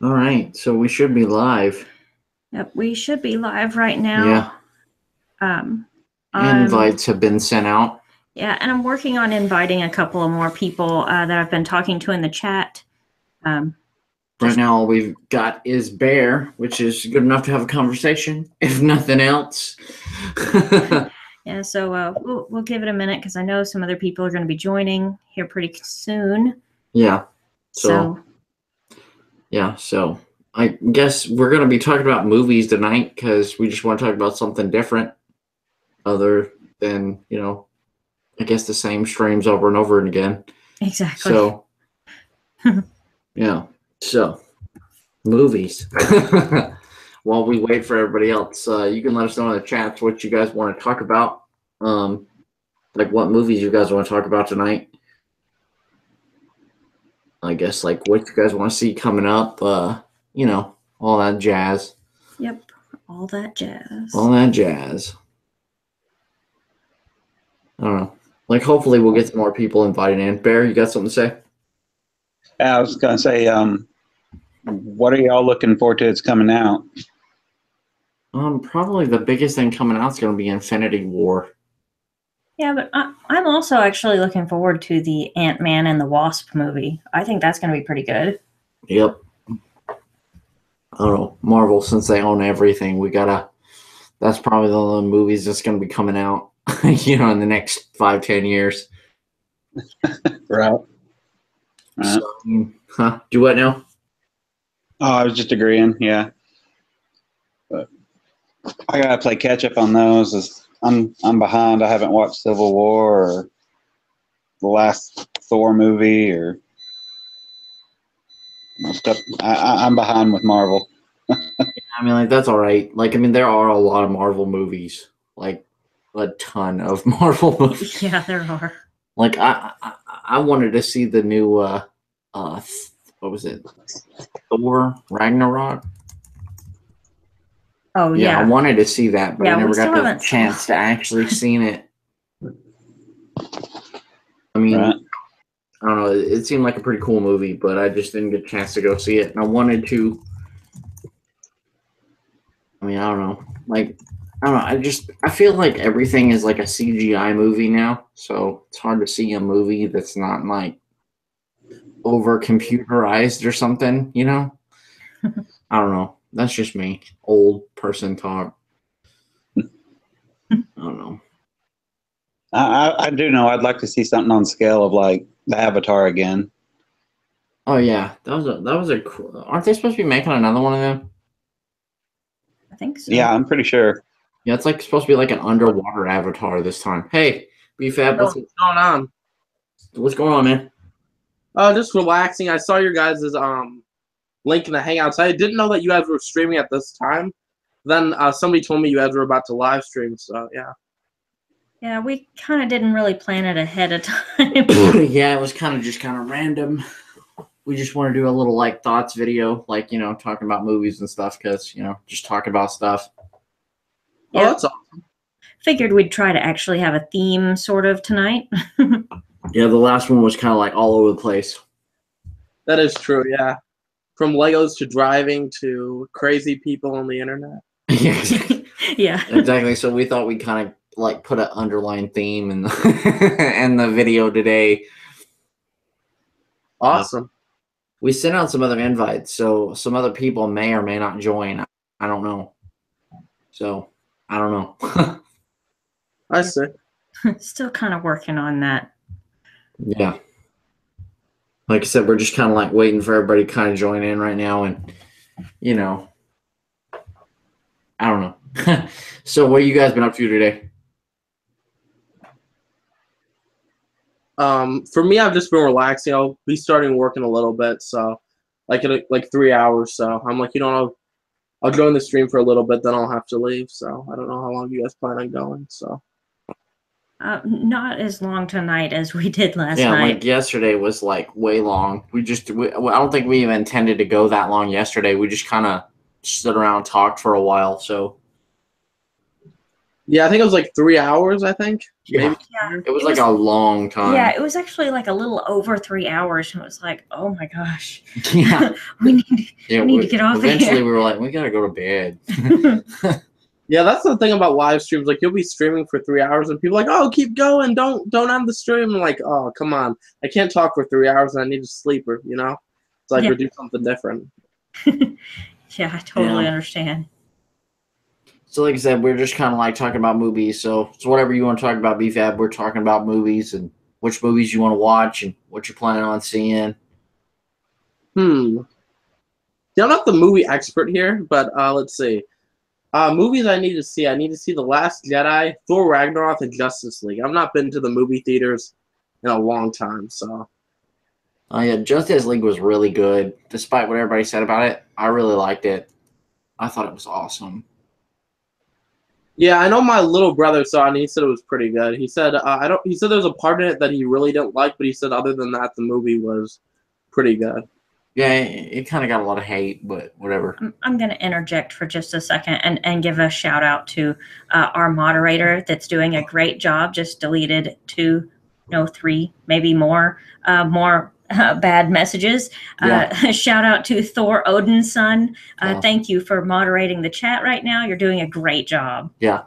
All right, so we should be live. Yep, we should be live right now. Yeah. Invites have been sent out. Yeah, and I'm working on inviting a couple of more people that I've been talking to in the chat. Right now, all we've got is Bear, which is good enough to have a conversation, if nothing else. Yeah, so we'll give it a minute because I know some other people are going to be joining here pretty soon. Yeah. So I guess we're going to be talking about movies tonight because we just want to talk about something different other than, I guess the same streams over and over again. Exactly. So, yeah. So, movies. While we wait for everybody else, you can let us know in the chat what you guys want to talk about. Like what movies you guys want to talk about tonight. I guess like what you guys want to see coming up. All that jazz. Yep, all that jazz. All that jazz. I don't know. Like hopefully we'll get some more people invited in. Bear, you got something to say? I was going to say, what are y'all looking forward to that's coming out? Probably the biggest thing coming out is going to be Infinity War. Yeah, but I'm also actually looking forward to the Ant-Man and the Wasp movie. I think that's going to be pretty good. Yep. I don't know. Marvel, since they own everything, that's probably the only movies that's going to be coming out, in the next 5-10 years. Right. So, do what now? Oh, I was just agreeing. Yeah. But I got to play catch up on those. I'm behind. I haven't watched Civil War or the last Thor movie or stuff. I'm behind with Marvel. I mean, like, that's all right. Like, I mean, there are a lot of Marvel movies, like a ton of Marvel movies. Yeah, there are. Like, I wanted to see the new, what was it? Thor Ragnarok. Oh, yeah. I wanted to see that, but I never got the chance to actually see it. I mean, right. I don't know. It seemed like a pretty cool movie, but I just didn't get a chance to go see it. And I wanted to. I mean, I don't know. Like, I don't know. I feel like everything is like a CGI movie now. So it's hard to see a movie that's not like over computerized or something, I don't know. That's just me. Old person talk. I don't know. I do know I'd like to see something on scale of like the Avatar again. Oh yeah, that was a cool. Aren't they supposed to be making another one of them? I think so. Yeah, I'm pretty sure. Yeah, it's like supposed to be like an underwater Avatar this time. Hey, BFAB, what's going on? What's going on, man? Just relaxing. I saw your guys' link in the Hangouts. I didn't know that you guys were streaming at this time. Then somebody told me you guys were about to live stream. So yeah. Yeah, we kind of didn't really plan it ahead of time. Yeah, it was kind of random. We just want to do a little like thoughts video, like talking about movies and stuff, because just talk about stuff. Yeah. Oh, that's awesome. Figured we'd try to actually have a theme sort of tonight. Yeah, the last one was kind of like all over the place. That is true. Yeah, from Legos to driving to crazy people on the internet. Yeah, exactly. Yeah, exactly. So we thought we'd kind of like put an underlying theme in the video today. Awesome. We sent out some other invites, so some other people may or may not join. I don't know. So I don't know. I see. Still kind of working on that. Yeah. Like I said, we're just kind of like waiting for everybody to kind of join in right now, and I don't know. So what have you guys been up to today? For me, I've just been relaxing. I'll be starting work in a little bit, so like in like 3 hours. So I'm like, I'll join the stream for a little bit, then I'll have to leave. So I don't know how long you guys plan on going. So not as long tonight as we did last night. Yeah, like yesterday was like way long. I don't think we even intended to go that long yesterday. We just kind of stood around and talked for a while. So Yeah, I think it was like 3 hours. I think. Yeah. Maybe. Yeah, It was like a long time. Yeah, it was actually like a little over 3 hours, and it was like, oh my gosh, Yeah. we need to get off of Eventually, here. we were like, we gotta go to bed. Yeah, that's the thing about live streams. Like, you'll be streaming for 3 hours, and people are like, "Oh, keep going! Don't end the stream." I'm like, "Oh, come on! I can't talk for 3 hours, and I need to sleep." Or it's like Yeah. we do something different. Yeah, I totally Yeah. understand. So, like I said, we're just kind of like talking about movies. So, whatever you want to talk about, BFAB, we're talking about movies and which movies you want to watch and what you're planning on seeing. Yeah, I'm not the movie expert here, but let's see. Movies I need to see. I need to see The Last Jedi, Thor Ragnarok, and Justice League. I've not been to the movie theaters in a long time, so. Oh yeah, Justice League was really good. Despite what everybody said about it, I really liked it. I thought it was awesome. Yeah, I know my little brother saw it and he said it was pretty good. He said he said there was a part in it that he really didn't like, but he said other than that the movie was pretty good. Yeah, it kind of got a lot of hate, but whatever. I'm going to interject for just a second and give a shout out to our moderator that's doing a great job. Just deleted 2, no 3, maybe more bad messages. Shout out to Thor Odin's son. Yeah. Thank you for moderating the chat right now. You're doing a great job. Yeah,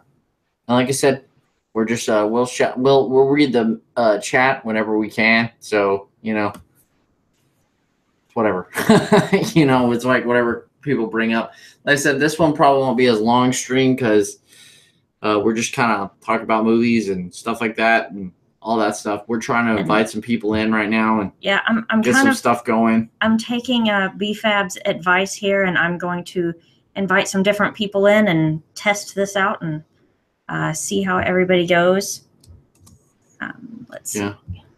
and like I said, we're just we'll read the chat whenever we can. So whatever. It's like whatever people bring up. Like I said, this one probably won't be as long stream because we're just kind of talking about movies and stuff like that and all that stuff. We're trying to invite some people in right now and yeah, I'm get kind some of stuff going. I'm taking BFAB's advice here, and I'm going to invite some different people in and test this out and see how everybody goes. Let's see. Yeah.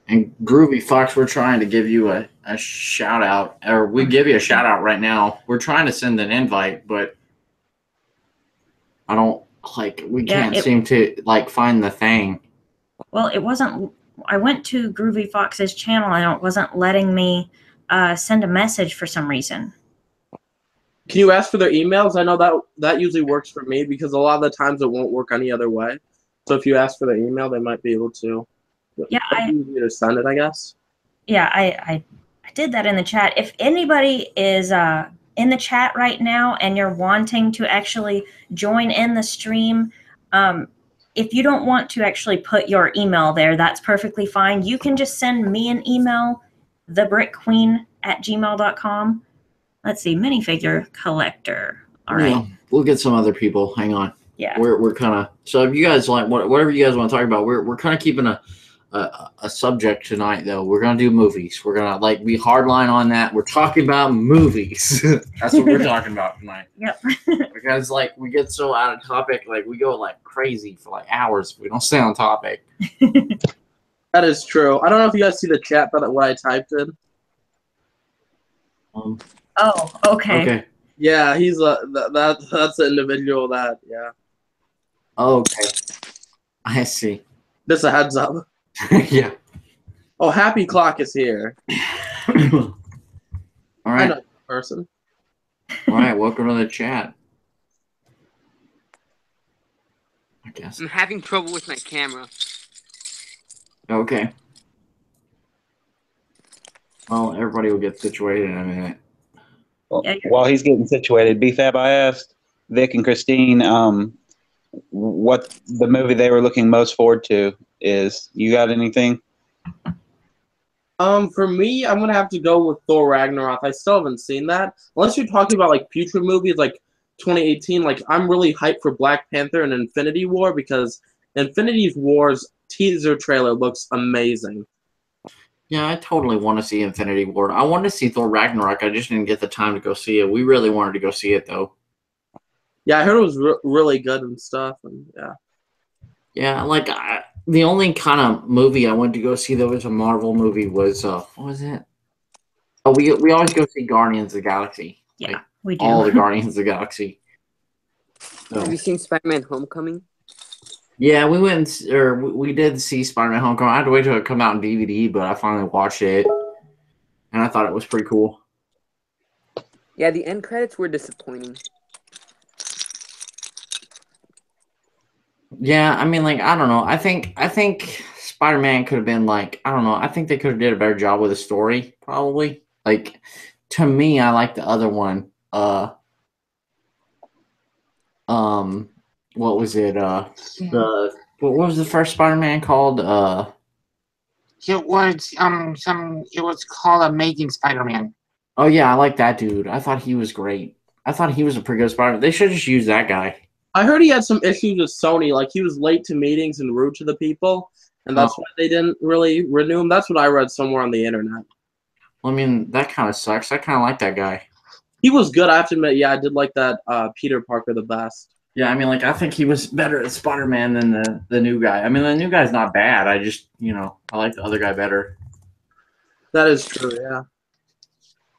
And Groovy Fox, we're trying to give you a shout out, or we give you a shout out right now. We're trying to send an invite, but I don't we can't seem to find the thing. Well, it wasn't. I went to Groovy Fox's channel and it wasn't letting me send a message for some reason. Can you ask for their emails? I know that usually works for me because a lot of the times it won't work any other way. So if you ask for their email, they might be able to. Yeah, easier to send it, I guess. Yeah, I did that in the chat. If anybody is in the chat right now and you're wanting to actually join in the stream, if you don't want to actually put your email there, that's perfectly fine. You can just send me an email, thebrickqueen@gmail.com. Let's see, minifigure collector. All right. Yeah, we'll get some other people. Hang on. Yeah. We're kind of, so if you guys like whatever you guys want to talk about, we're kind of keeping a subject tonight though. We're gonna do movies. We're gonna be hardline on that. We're talking about movies. That's what we're talking about tonight. Yep. Because we get so out of topic, we go crazy for hours if we don't stay on topic. That is true. I don't know if you guys see the chat, but what I typed in. Oh, okay. Okay. Yeah, he's that's the individual that, yeah. Okay. I see. Just a heads up. Yeah. Oh, Happy Clock is here. All right. I know that person. All right. Welcome to the chat. I guess. I'm having trouble with my camera. Okay. Well, everybody will get situated in a minute. Well, while he's getting situated, BFAB, I asked Vic and Kristine what the movie they were looking most forward to is. You got anything? For me, I'm gonna have to go with Thor Ragnarok. I still haven't seen that. Unless you're talking about future movies like 2018, I'm really hyped for Black Panther and Infinity War because Infinity War's teaser trailer looks amazing. Yeah, I totally want to see Infinity War. I wanted to see Thor Ragnarok. I just didn't get the time to go see it. We really wanted to go see it, though. Yeah, I heard it was really good and stuff. And yeah. Yeah, the only kind of movie I went to go see that was a Marvel movie was, what was it? Oh, we always go see Guardians of the Galaxy. Yeah, we do. All the Guardians of the Galaxy. So. Have you seen Spider-Man Homecoming? Yeah, we did see Spider-Man Homecoming. I had to wait till it come out in DVD, but I finally watched it, and I thought it was pretty cool. Yeah, the end credits were disappointing. Yeah, I mean, like, I don't know. I think Spider-Man could have been like, I don't know. I think they could have did a better job with the story, probably. Like, to me, I like the other one. Um, what was it? The what was the first Spider-Man called? It was called Amazing Spider-Man. Oh yeah, I like that dude. I thought he was great. I thought he was a pretty good Spider-Man. They should just use that guy. I heard he had some issues with Sony, like he was late to meetings and rude to the people, and that's why they didn't really renew him. That's what I read somewhere on the internet. I mean, that kind of sucks. I kind of like that guy. He was good, I have to admit. Yeah, I did like that Peter Parker the best. Yeah, I mean, like, I think he was better at Spider-Man than the new guy. I mean, the new guy's not bad. I just, I like the other guy better. That is true, yeah.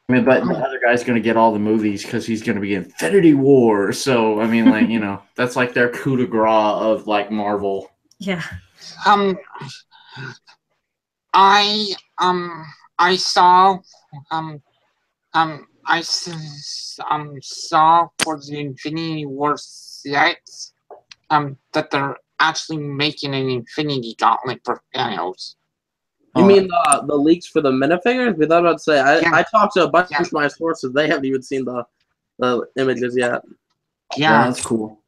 I mean, but the other guy's going to get all the movies because he's going to be Infinity War. So, I mean, like, that's like their coup de grace of, like, Marvel. Yeah. I saw saw for the Infinity War sets that they're actually making an Infinity Gauntlet for Thanos. You mean the leaks for the minifigures? We thought about to say I talked to a bunch of my sources. They haven't even seen the images yet. Yeah, that's cool.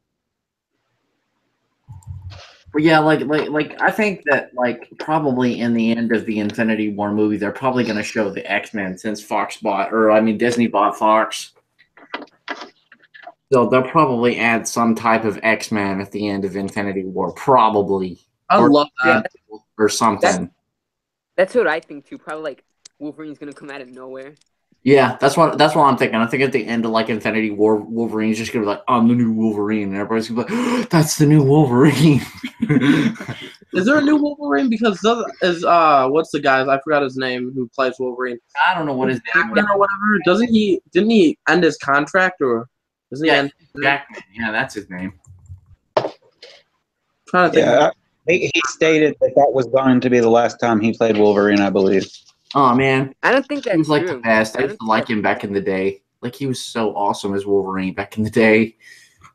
But yeah, like I think that like probably in the end of the Infinity War movie, they're probably going to show the X-Men since Disney bought Fox. So they'll probably add some type of X-Men at the end of Infinity War, probably. I love that. Or something. That's what I think too. Probably like Wolverine's gonna come out of nowhere. Yeah, that's what I'm thinking. I think at the end of like Infinity War, Wolverine's just gonna be like, "I'm the new Wolverine," and everybody's gonna be like, oh, "That's the new Wolverine." Is there a new Wolverine? Because what's the guy? I forgot his name who plays Wolverine. I don't know what his name was. Or whatever. Didn't he end his contract or doesn't he end? Jackman. Yeah, that's his name. Trying to think. Yeah, he stated that was going to be the last time he played Wolverine, I believe. Oh man, I don't think that's he was like true. the best. I used to like him back in the day. Like he was so awesome as Wolverine back in the day.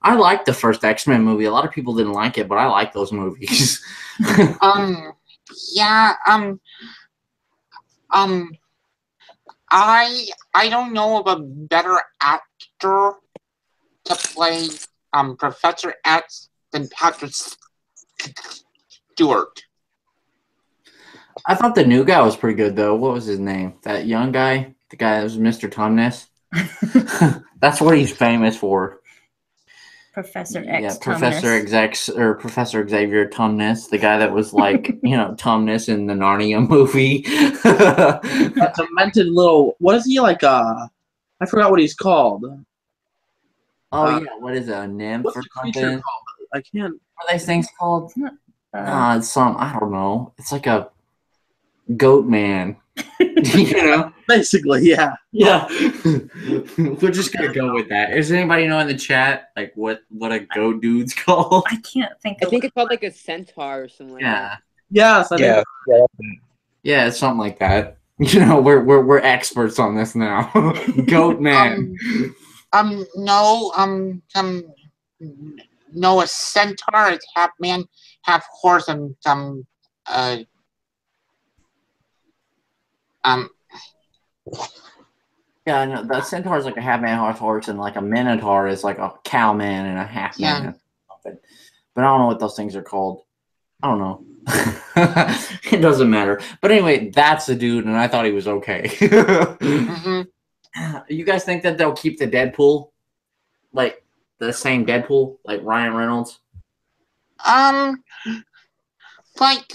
I liked the first X-Men movie. A lot of people didn't like it, but I like those movies. Yeah. I don't know of a better actor to play Professor X than Patrick Stewart. I thought the new guy was pretty good though. What was his name? That young guy, the guy that was Mr. Tumnus. That's what he's famous for. Professor X. Yeah, Professor Xavier Tumnus, the guy that was like, Tumnus in the Narnia movie. That demented little. What is he like? I forgot what he's called. Oh yeah, what is it? A nymph or something? I can't. What are these things called? It's I don't know. It's like a goat man. Basically, yeah. Yeah. We're just gonna go with that. Does anybody know in the chat like what a goat dude's called? I can't think. I think it's called like a centaur or something like that. Yes. Yeah, it's something like that. We're experts on this now. Goat man. No, a centaur is half man, half horse, and Yeah, no, the centaur is like a half man, half horse, and like a minotaur is like a cow man and a half man. But I don't know what those things are called. I don't know. It doesn't matter. But anyway, that's the dude, and I thought he was okay. Mm-hmm. You guys think that they'll keep the Deadpool, like the same Deadpool, like Ryan Reynolds? Like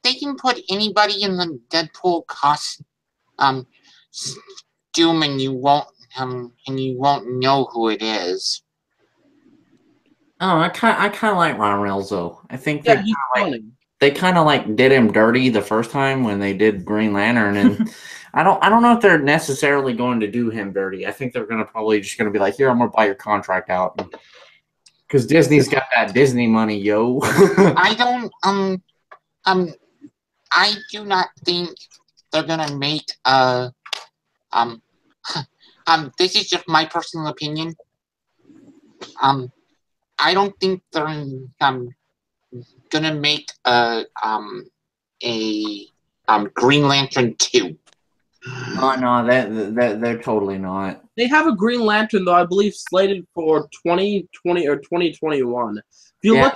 they can put anybody in the Deadpool costume, and you won't know who it is. Oh, I kind of like Ryan Reynolds though. I think he's funny. They kind of like did him dirty the first time when they did Green Lantern, and I don't know if they're necessarily going to do him dirty. I think they're gonna probably just gonna be like, here, I'm gonna buy your contract out, because Disney's got that Disney money, yo. I do not think they're gonna make this is just my personal opinion. I don't think they're gonna make a Green Lantern 2. Oh no, they're totally not. They have a Green Lantern though, I believe, slated for 2020 or 2021. If you Yeah.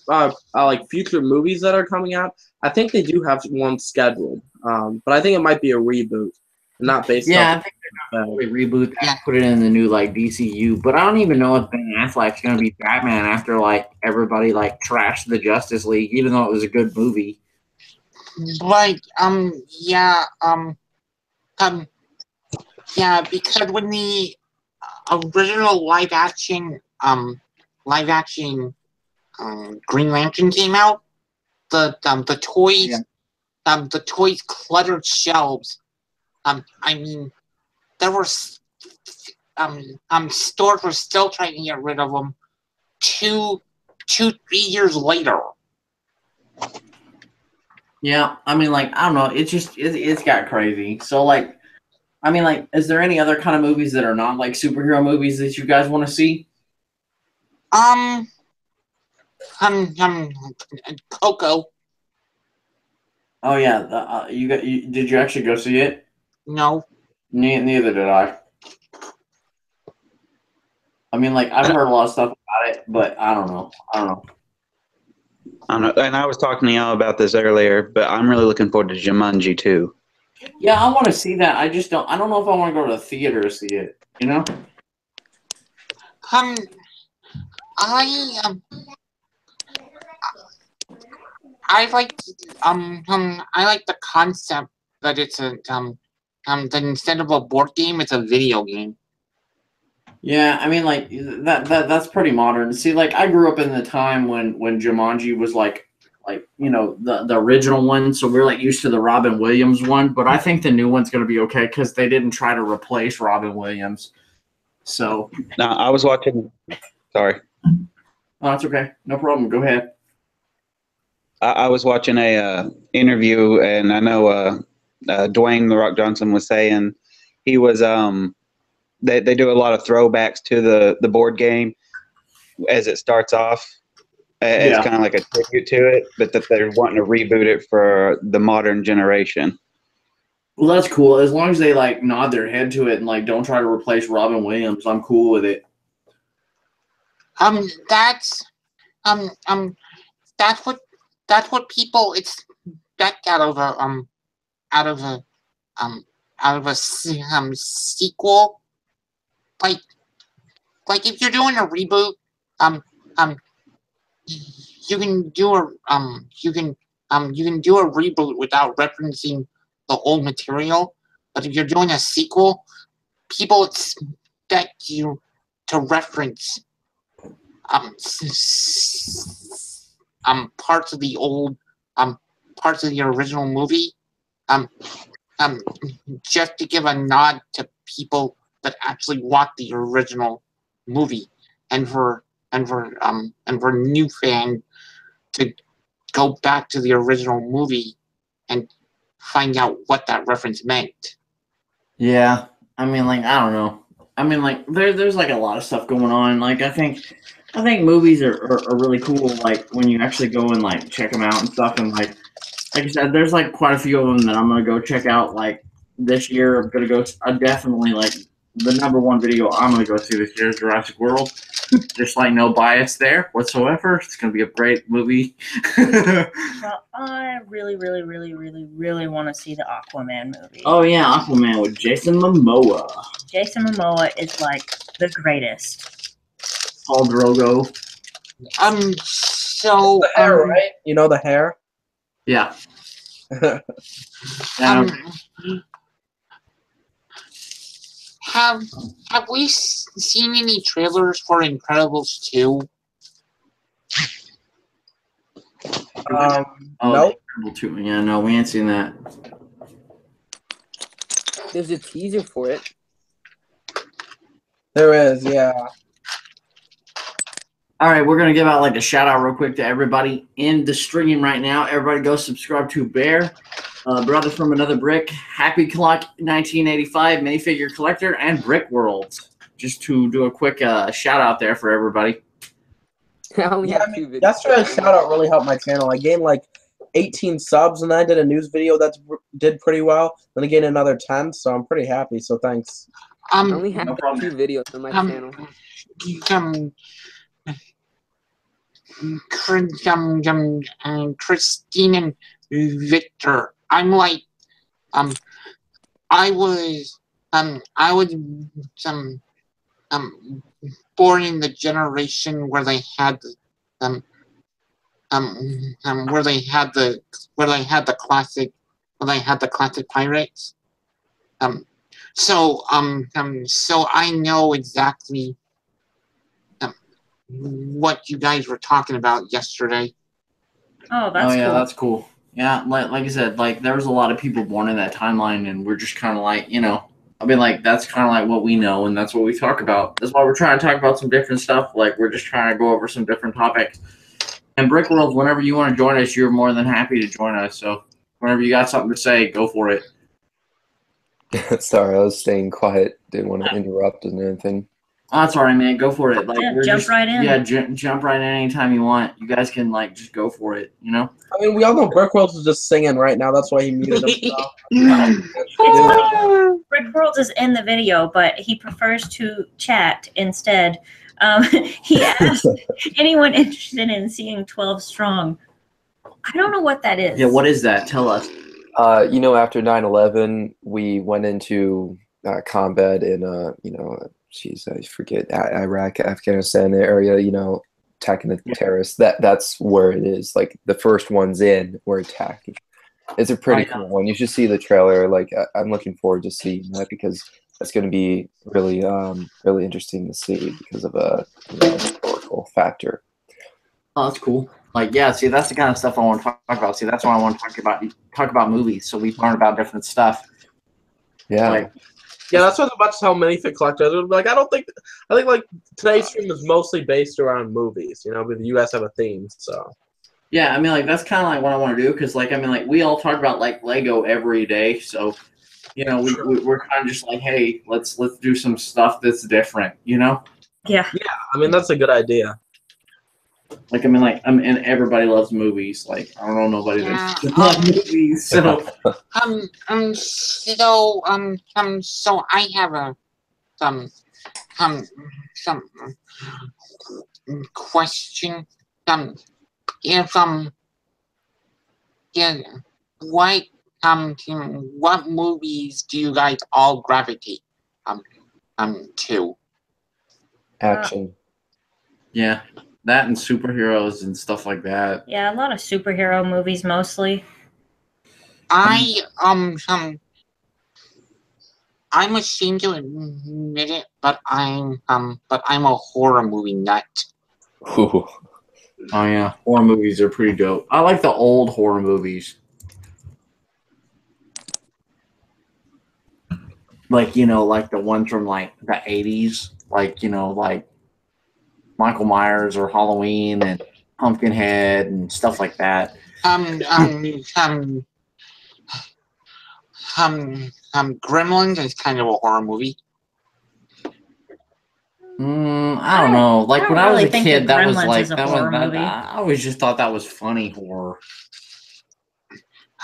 look at like future movies that are coming out, I think they do have one scheduled. But I think it might be a reboot, not based Yeah, on. I think they're gonna probably reboot that, put it in the new like DCU. But I don't even know if Ben Affleck's gonna be Batman after like everybody like trashed the Justice League, even though it was a good movie. Like, yeah, because when the original live action Green Lantern came out, the toys cluttered shelves. I mean, there were stores were still trying to get rid of them 3 years later. Yeah, I mean, like, I don't know. It's got crazy. So, like, I mean, like, is there any other kind of movies that are not like superhero movies that you guys want to see? Coco. Oh yeah, did you actually go see it? No. Neither did I. I mean, like, I've heard a lot of stuff about it, but I don't know. I don't know. And I was talking to y'all about this earlier, but I'm really looking forward to Jumanji 2. Yeah, I want to see that. I don't know if I want to go to the theater to see it. You know? I like the concept that it's that instead of a board game, it's a video game. Yeah, I mean, like that's pretty modern. See, like I grew up in the time when Jumanji was like you know the original one, so we're like used to the Robin Williams one. But I think the new one's gonna be okay because they didn't try to replace Robin Williams. So now I was watching. Sorry. Oh, that's okay. No problem. Go ahead. I was watching a interview, and I know Dwayne The Rock Johnson was saying he was they do a lot of throwbacks to the board game as it starts off. It's kind of like a tribute to it, but that they're wanting to reboot it for the modern generation. Well, that's cool. As long as they like nod their head to it and like don't try to replace Robin Williams, I'm cool with it. That's what people expect out of a sequel. Like if you're doing a reboot, you can do a reboot without referencing the old material. But if you're doing a sequel, people expect you to reference parts of the old parts of the original movie, just to give a nod to people that actually watch the original movie, and for new fans to go back to the original movie and find out what that reference meant. Yeah, I mean, like I don't know. I mean, like there's like a lot of stuff going on. Like I think movies are really cool. Like when you actually go and like check them out and stuff. And like I said, there's like quite a few of them that I'm gonna go check out. Like this year, I'm gonna go. I definitely like the #1 video I'm gonna go see this year is Jurassic World. Just like no bias there whatsoever. It's gonna be a great movie. Well, I really, really, really, really, really want to see the Aquaman movie. Oh yeah, Aquaman with Jason Momoa. Jason Momoa is like the greatest. Paul Drogo. So The hair, right? You know the hair? Yeah. Have we seen any trailers for Incredibles 2? Nope. Incredible 2. Yeah, no, we ain't seen that. There's a teaser for it. There is, yeah. All right, we're gonna give out like a shout out real quick to everybody in the stream right now. Everybody go subscribe to Bear, Brother from Another Brick, Happy Clock 1985, Minifigure Collector, and Brick World. Just to do a quick shout out there for everybody. I only Yeah, have I 2 mean, videos. yesterday's shout out really helped my channel. I gained like 18 subs, and then I did a news video that did pretty well. Then I gained another 10, so I'm pretty happy. So thanks. I only have No problem. 2 videos on my channel. Kristine and Victor. I'm like, I was, um, born in the generation where they had, um, where they had the classic pirates. So I know exactly what you guys were talking about yesterday. Oh, that's Oh yeah, cool. that's cool. Yeah, like I said, like there was a lot of people born in that timeline, and we're just kind of like, I mean, like that's kind of like what we know, and that's what we talk about. That's why we're trying to talk about some different stuff. Like we're just trying to go over some different topics. And Brick World, whenever you want to join us, you're more than happy to join us. So whenever you got something to say, go for it. Sorry, I was staying quiet. Didn't want to interrupt and anything. Oh, that's all right, man. Go for it. Like Yeah, we're jump just, right in. Yeah, jump right in anytime you want. You guys can like just go for it. I mean, we all know BrickWorld is just singing right now. That's why he muted himself. Rick World is in the video, but he prefers to chat instead. He asked anyone interested in seeing 12 Strong. I don't know what that is. Yeah, what is that? Tell us. After 9/11, we went into combat in, I forget, Iraq, Afghanistan area, attacking the terrorists. That's where it is. Like, the first one's in, we're attacking. It's a pretty cool one. You should see the trailer. Like, I'm looking forward to seeing that because that's going to be really, really interesting to see because of a historical factor. Oh, that's cool. Like, yeah, see, that's the kind of stuff I want to talk about. See, that's why I want to talk about movies, so we learn about different stuff. Yeah. Yeah, that's what I was about to tell Minifig collectors. Like, I think like today's stream is mostly based around movies. But you guys have a theme, so. Yeah, I mean, like that's kind of like what I want to do because, like, I mean, like we all talk about like Lego every day, so we're kind of just like, hey, let's do some stuff that's different, Yeah. Yeah, I mean that's a good idea. Like, and everybody loves movies. Like, I don't know nobody that loves movies. So, so I have some question. What movies do you guys all gravitate to? Action. Yeah, that and superheroes and stuff like that. Yeah, a lot of superhero movies mostly. I'm ashamed to admit it, but I'm a horror movie nut. Ooh. Oh yeah, horror movies are pretty dope. I like the old horror movies. Like, like the ones from like the 80s, like, like Michael Myers or Halloween and Pumpkinhead and stuff like that. Gremlins is kind of a horror movie. I don't know. Like when I was a kid, that was like that was I always just thought that was funny horror.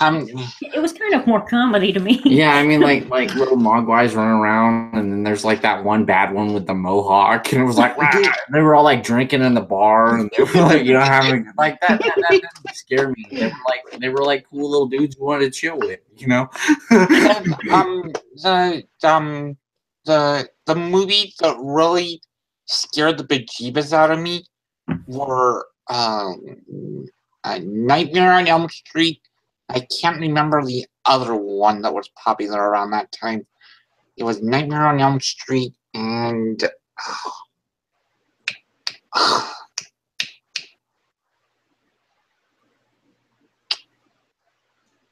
It was kind of more comedy to me. Yeah, I mean, like little mogwais running around, and then there's like that one bad one with the mohawk, and it was like they were all like drinking in the bar, and they were like, having like that didn't scare me. They were like cool little dudes who wanted to chill with, The movies that really scared the bejeebus out of me were Nightmare on Elm Street. I can't remember the other one that was popular around that time. It was Nightmare on Elm Street and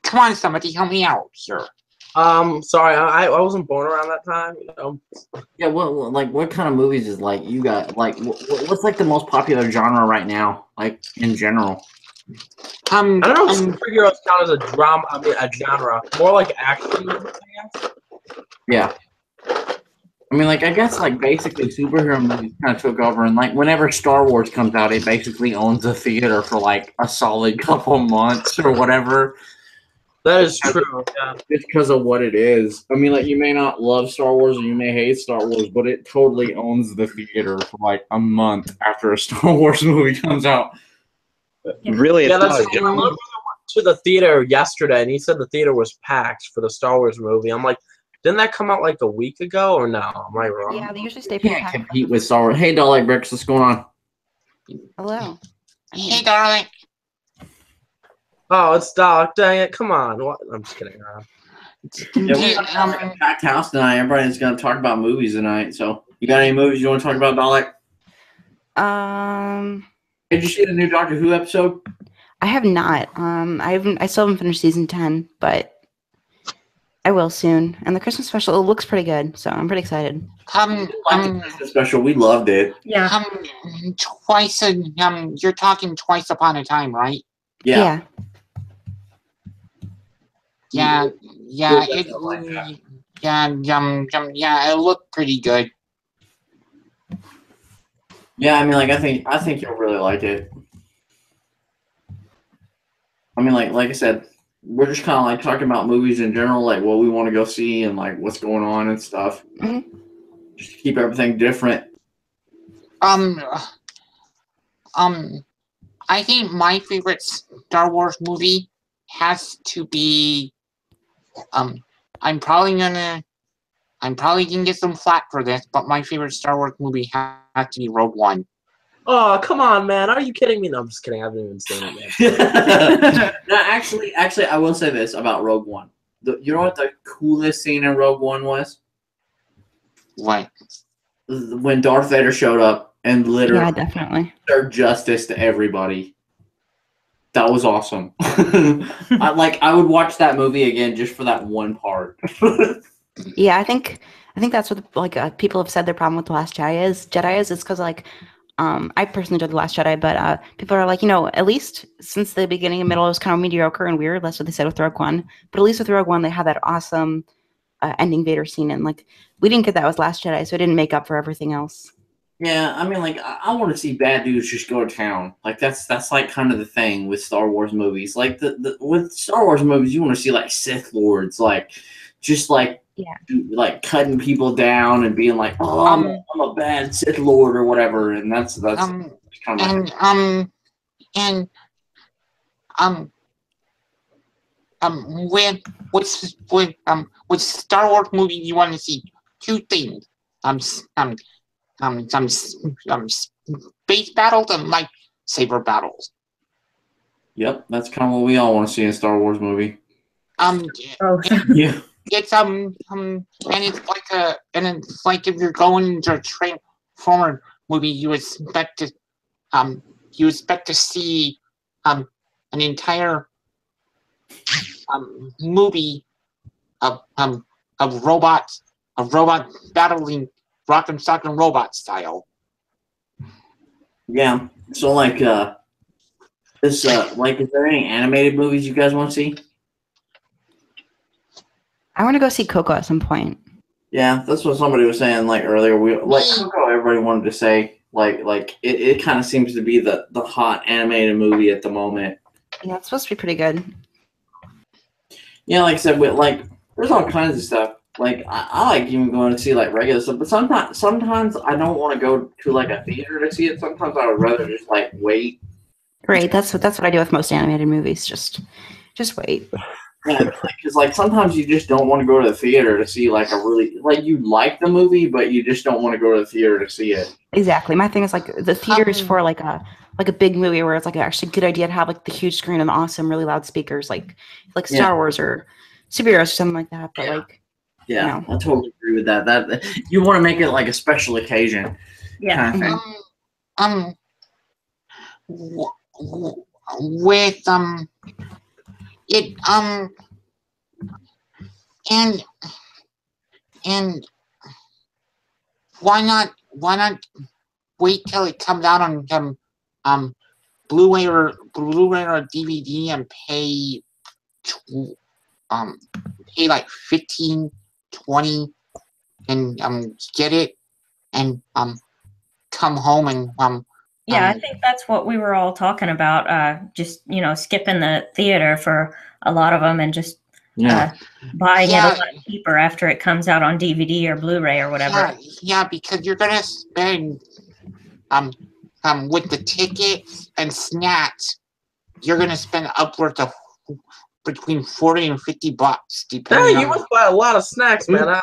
come on, somebody help me out here. Sorry, I wasn't born around that time. Yeah, well, like what kind of movies is like you got? Like, what's like the most popular genre right now? Like in general. I don't know if superheroes count as a drama. I mean, a genre. More like action movies, I guess. Yeah. I mean, like, I guess, like, basically superhero movies kind of took over, and, like, whenever Star Wars comes out, it basically owns the theater for, like, a solid couple months or whatever. That is true. Yeah. Just because of what it is. I mean, like, you may not love Star Wars or you may hate Star Wars, but it totally owns the theater for, like, a month after a Star Wars movie comes out. Really, it's Yeah, not that's a true. good My brother went to the theater yesterday, and he said the theater was packed for the Star Wars movie. I'm like, didn't that come out like a week ago, or no? Am I wrong? Yeah, they usually stay You pretty can't packed. compete with Star Wars. Hey, Dolly Bricks, what's going on? Hello. I'm Hey, here. darling. Oh, it's Doc. Dang it! Come on. What? I'm just kidding around. Yeah, we're gonna have a packed house tonight. Everybody's going to talk about movies tonight. So, you got any movies you want to talk about, Dolly? Did you see the new Doctor Who episode? I have not. I still haven't finished season 10, but I will soon. And the Christmas special, it looks pretty good, so I'm pretty excited. The special, we loved it. Yeah. You're talking Twice Upon a Time, right? Yeah. Yeah, Yeah, it looked pretty good. Yeah, I mean, like, I think you'll really like it. I mean, like I said, we're just kind of like talking about movies in general, like what we want to go see and like what's going on and stuff. Just to keep everything different. I think my favorite Star Wars movie has to be. I'm probably gonna get some flack for this, but my favorite Star Wars movie has to be Rogue One. Oh, come on, man. Are you kidding me? No, I'm just kidding. I haven't even seen it yet. No, actually, I will say this about Rogue One. You know what the coolest scene in Rogue One was? What? When Darth Vader showed up and literally Yeah, definitely. served justice to everybody. That was awesome. I would watch that movie again just for that one part. Yeah, I think that's what people have said their problem with The Last Jedi is. It's because I personally did The Last Jedi, but people are like, at least since the beginning and middle it was kind of mediocre and weird. That's what they said with Rogue One. But at least with Rogue One, they had that awesome ending Vader scene, and we didn't get that with Last Jedi, so it didn't make up for everything else. Yeah, I mean, I want to see bad dudes just go to town. Like that's like kind of the thing with Star Wars movies. Like with Star Wars movies, you want to see like Sith Lords, like cutting people down and being like, oh, I'm a bad Sith Lord or whatever, and that's kind of with Star Wars movie you want to see two things. Some space battles and lightsaber battles. Yep, that's kind of what we all want to see in a Star Wars movie. Yeah. It's and it's like if you're going to a Transformer movie, you expect to see an entire movie of robots battling rock and sock and robot style. Yeah. So is there any animated movies you guys want to see? I want to go see Coco at some point. Yeah, that's what somebody was saying earlier. Coco, everybody wanted to say it kind of seems to be the hot animated movie at the moment. Yeah, it's supposed to be pretty good. Yeah, like I said, there's all kinds of stuff. I like even going to see regular stuff, but sometimes I don't want to go to a theater to see it. Sometimes I would rather just wait. Right, that's what I do with most animated movies. Just wait. Yeah, because sometimes you just don't want to go to the theater to see a really you like the movie, but you just don't want to go to the theater to see it. Exactly. My thing is the theater is for a big movie where it's actually a good idea to have the huge screen and awesome, really loud speakers like Star Wars or superheroes or something like that. But yeah, I totally agree with that. That you want to make it a special occasion. Yeah. Kind of thing. With it and why not wait till it comes out on Blu-ray or DVD and pay $15, $20 get it and come home and Yeah, I think that's what we were all talking about. Just skipping the theater for a lot of them and just buying it a lot cheaper after it comes out on DVD or Blu-ray or whatever. Yeah, because you're gonna spend with the tickets and snacks, you're gonna spend upwards of between $40 and $50, depending. Hey, you must buy a lot of snacks, man.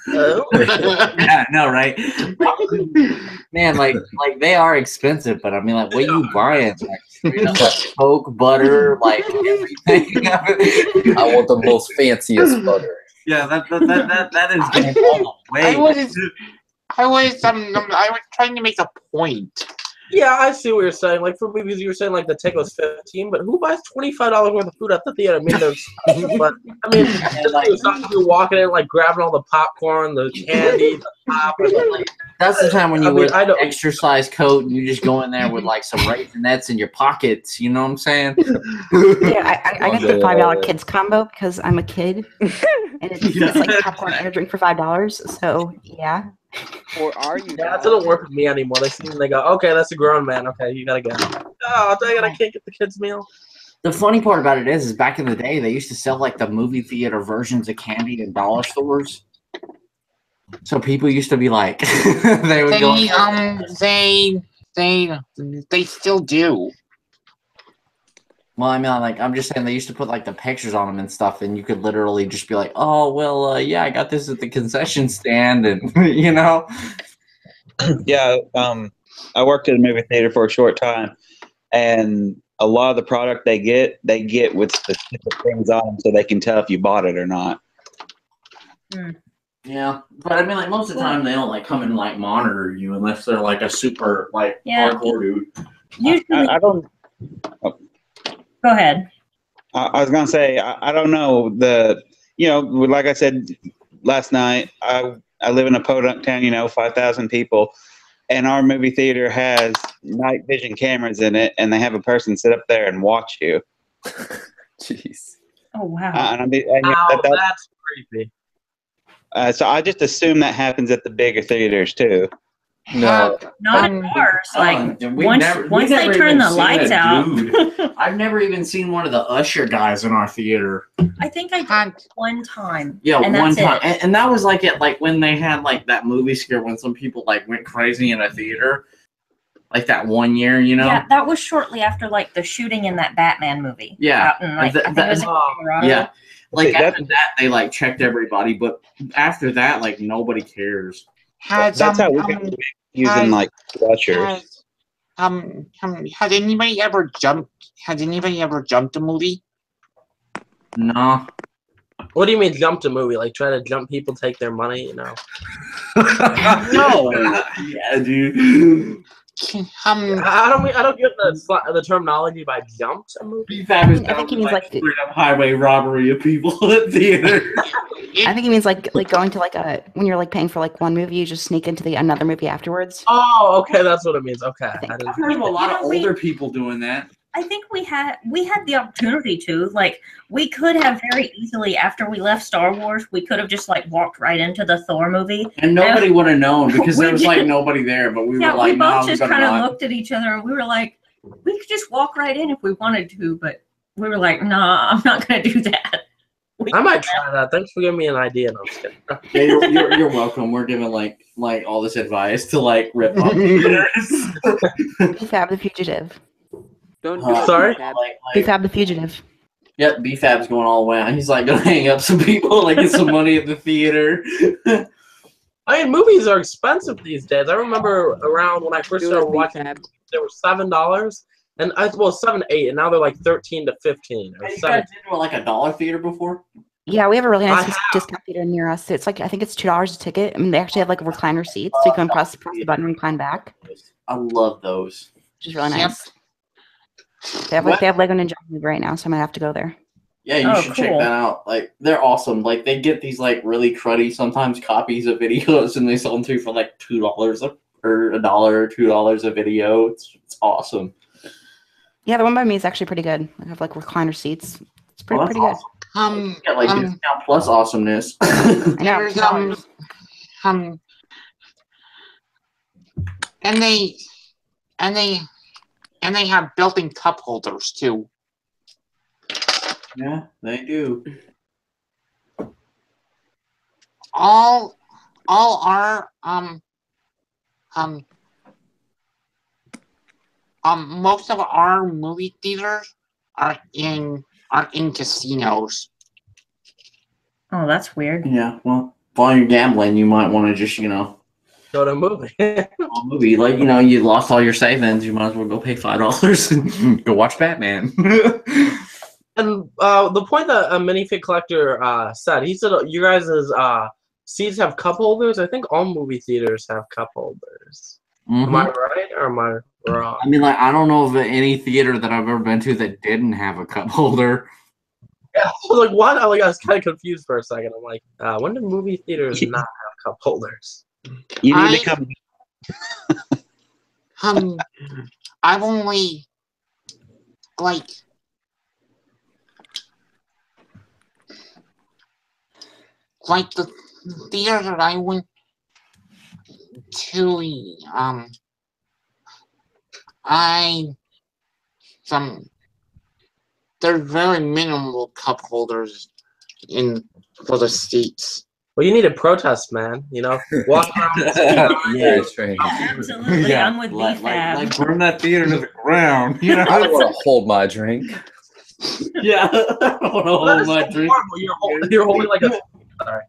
Yeah, no, right? Man, like they are expensive, but I mean, like, what are you buying? Like, straight up, like, Coke, butter, like everything. I want the most fanciest butter. Yeah, that is going all the way. I was trying to make a point. Yeah, I see what you're saying. Like for movies, you were saying like the ticket was $15, but who buys $25 worth of food at the theater? I mean, but I mean, like you're walking in, like grabbing all the popcorn, the candy, the pop. Like, that's the time when you wear an exercise coat and you just go in there with like some Raisinets in your pockets. You know what I'm saying? Yeah, I get the $5 kids combo because I'm a kid, and it's like popcorn and a drink for $5. So yeah. Or are you? Yeah, that doesn't work with me anymore. They see me and they go, "Okay, that's a grown man. Okay, you gotta go." Oh, dang it! I can't get the kids' meal. The funny part about it is back in the day, they used to sell like the movie theater versions of candy in dollar stores. So people used to be like, they would go. They still do. Well, I mean, like, I'm just saying they used to put like the pictures on them and stuff, and you could literally just be like, "Oh, well, yeah, I got this at the concession stand," and you know. Yeah, I worked at a movie theater for a short time, and a lot of the product they get with specific things on them, so they can tell if you bought it or not. Yeah, but I mean, like most of the time, they don't like come and like monitor you unless they're like a super like hardcore dude. Usually, I don't. Oh. Go ahead. I was gonna say I don't know like I said last night. I live in a podunk town, 5,000 people, and our movie theater has night vision cameras in it, and they have a person sit up there and watch you. Jeez. Oh wow. That's creepy. So I just assume that happens at the bigger theaters too. No, not in ours. Like once they turn the lights out. I've never even seen one of the usher guys in our theater. I think I did one time. Yeah, one time, and that was like when they had like that movie scare when some people like went crazy in a theater, like that one year, Yeah, that was shortly after like the shooting in that Batman movie. Yeah, I think it was in Colorado. Yeah. Like after that, they like checked everybody, but after that, like nobody cares. That's how we got using like ushers. Has anybody ever jumped a movie? No. What do you mean jumped a movie? Like try to jump people, take their money? No. Yeah, dude. I don't get the terminology by jumped a movie. I think he means like straight up highway robbery of people at theater. I think he means like going to like when you're like paying for like one movie, you just sneak into another movie afterwards. Oh, okay, that's what it means. Okay, I've heard of a lot of older people doing that. I think we had the opportunity to, like, we could have very easily, after we left Star Wars, we could have just like walked right into the Thor movie, and nobody would have known because there was like nobody there. But we were like, we both just kind of looked at each other and we were like, we could just walk right in if we wanted to, but we were like, nah, I'm not gonna do that. I might try that. Thanks for giving me an idea. No, I'm just kidding. Yeah, you're welcome. We're giving like all this advice to like rip off theaters. BFAB the Fugitive. Don't sorry? BFAB the Fugitive. Yep, BFAB's going all the way out. He's like gonna hang up some people, like get some money at the theater. I mean, movies are expensive these days. I remember around when I first started watching, they were $7, and $7, $8, and now they're like $13 to $15. You guys did like a dollar theater before? Yeah, we have a really nice discount theater near us. It's like I think it's $2 a ticket. I mean, they actually have like recliner seats, so you can press the button and recline back. I love those. Which is really nice. They have Lego Ninja movie right now, so I'm gonna have to go there. Yeah, you should check that out. Like, they're awesome. Like, they get these like really cruddy sometimes copies of videos, and they sell them to you for like $2 or $1 or $2 a video. It's awesome. Yeah, the one by me is actually pretty good. I have like recliner seats. It's pretty good. Got like discount plus awesomeness. I know. um, and they have built-in cup holders too. Yeah, they do. All our most of our movie theaters are in casinos. Oh, that's weird. Yeah, well, while you're gambling, you might want to just, Go to a movie. a movie. Like, you lost all your savings, you might as well go pay $5 and go watch Batman. And the point that a minifig collector said, he said you guys' seats have cup holders. I think all movie theaters have cup holders. Am I right or am I wrong? I mean, like, I don't know of any theater that I've ever been to that didn't have a cup holder. Yeah, I was like, what? I was kind of confused for a second. I'm like, when do movie theaters not have cup holders? You need to come. I've only like the theater that I went to, there's very minimal cup holders for the seats. Well, you need a protest, man. Walk around. Yeah, it's strange. Absolutely, Yeah, I'm with BFAB. like burn that theater to the ground. I don't want to hold my drink. Yeah, I don't want to hold my drink. You're holding like a. Sorry.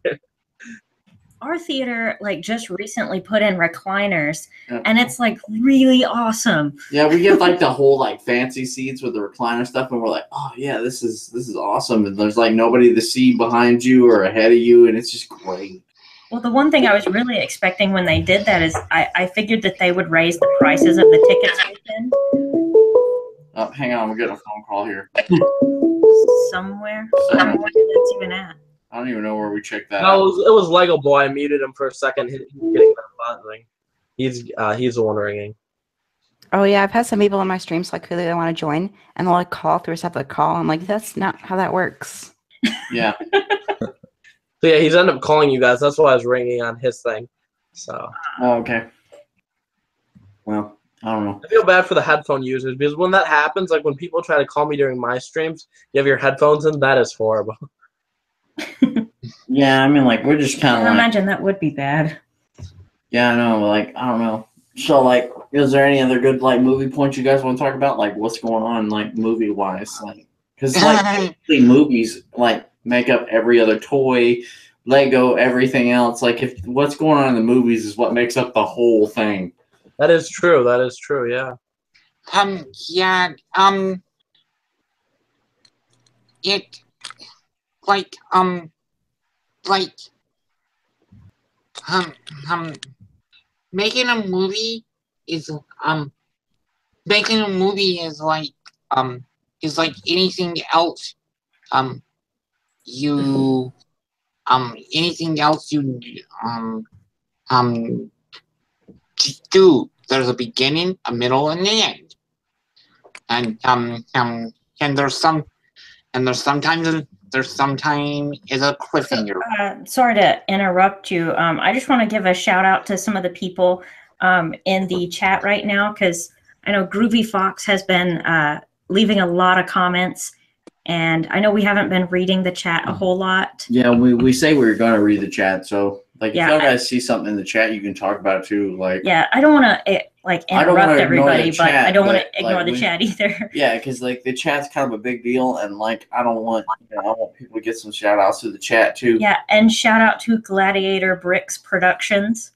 Our theater just recently put in recliners, and it's really awesome. Yeah, we get the whole fancy seats with the recliner stuff, and we're like, oh yeah, this is awesome. And there's nobody to see behind you or ahead of you, and it's just great. Well, the one thing I was really expecting when they did that is I figured that they would raise the prices of the tickets within. Oh, hang on, we're getting a phone call here. Somewhere. I don't know where that's even at. I don't even know where we checked that. No, it was Lego Boy. I muted him for a second. He's getting that buzzing. He's wondering. Oh yeah, I've had some people in my streams who they want to join, and they'll call through stuff like call. I'm like, that's not how that works. Yeah. So yeah, he's ended up calling you guys. That's why I was ringing on his thing. So. Oh, okay. Well, I don't know. I feel bad for the headphone users because when that happens, when people try to call me during my streams, you have your headphones in. That is horrible. Yeah, I mean, we're just kind of I imagine that would be bad. Yeah, I know. I don't know. So, is there any other good movie points you guys want to talk about? What's going on movie wise? Because movies make up every other toy, Lego, everything else. If what's going on in the movies is what makes up the whole thing. That is true. That is true. Yeah. Yeah. It. Making a movie is like anything else. Anything else you do. There's a beginning, a middle, and the end. And there's sometimes is a cliffhanger. Sorry to interrupt you. I just want to give a shout out to some of the people in the chat right now, because I know Groovy Fox has been leaving a lot of comments, and I know we haven't been reading the chat a whole lot. Yeah, we say we're going to read the chat, so if you guys see something in the chat, you can talk about it too. Yeah, I don't want to interrupt everybody, but I don't want to ignore the chat either. Yeah, because the chat's kind of a big deal, and I don't want I want people to get some shout outs to the chat too. Yeah, and shout out to Gladiator Bricks Productions.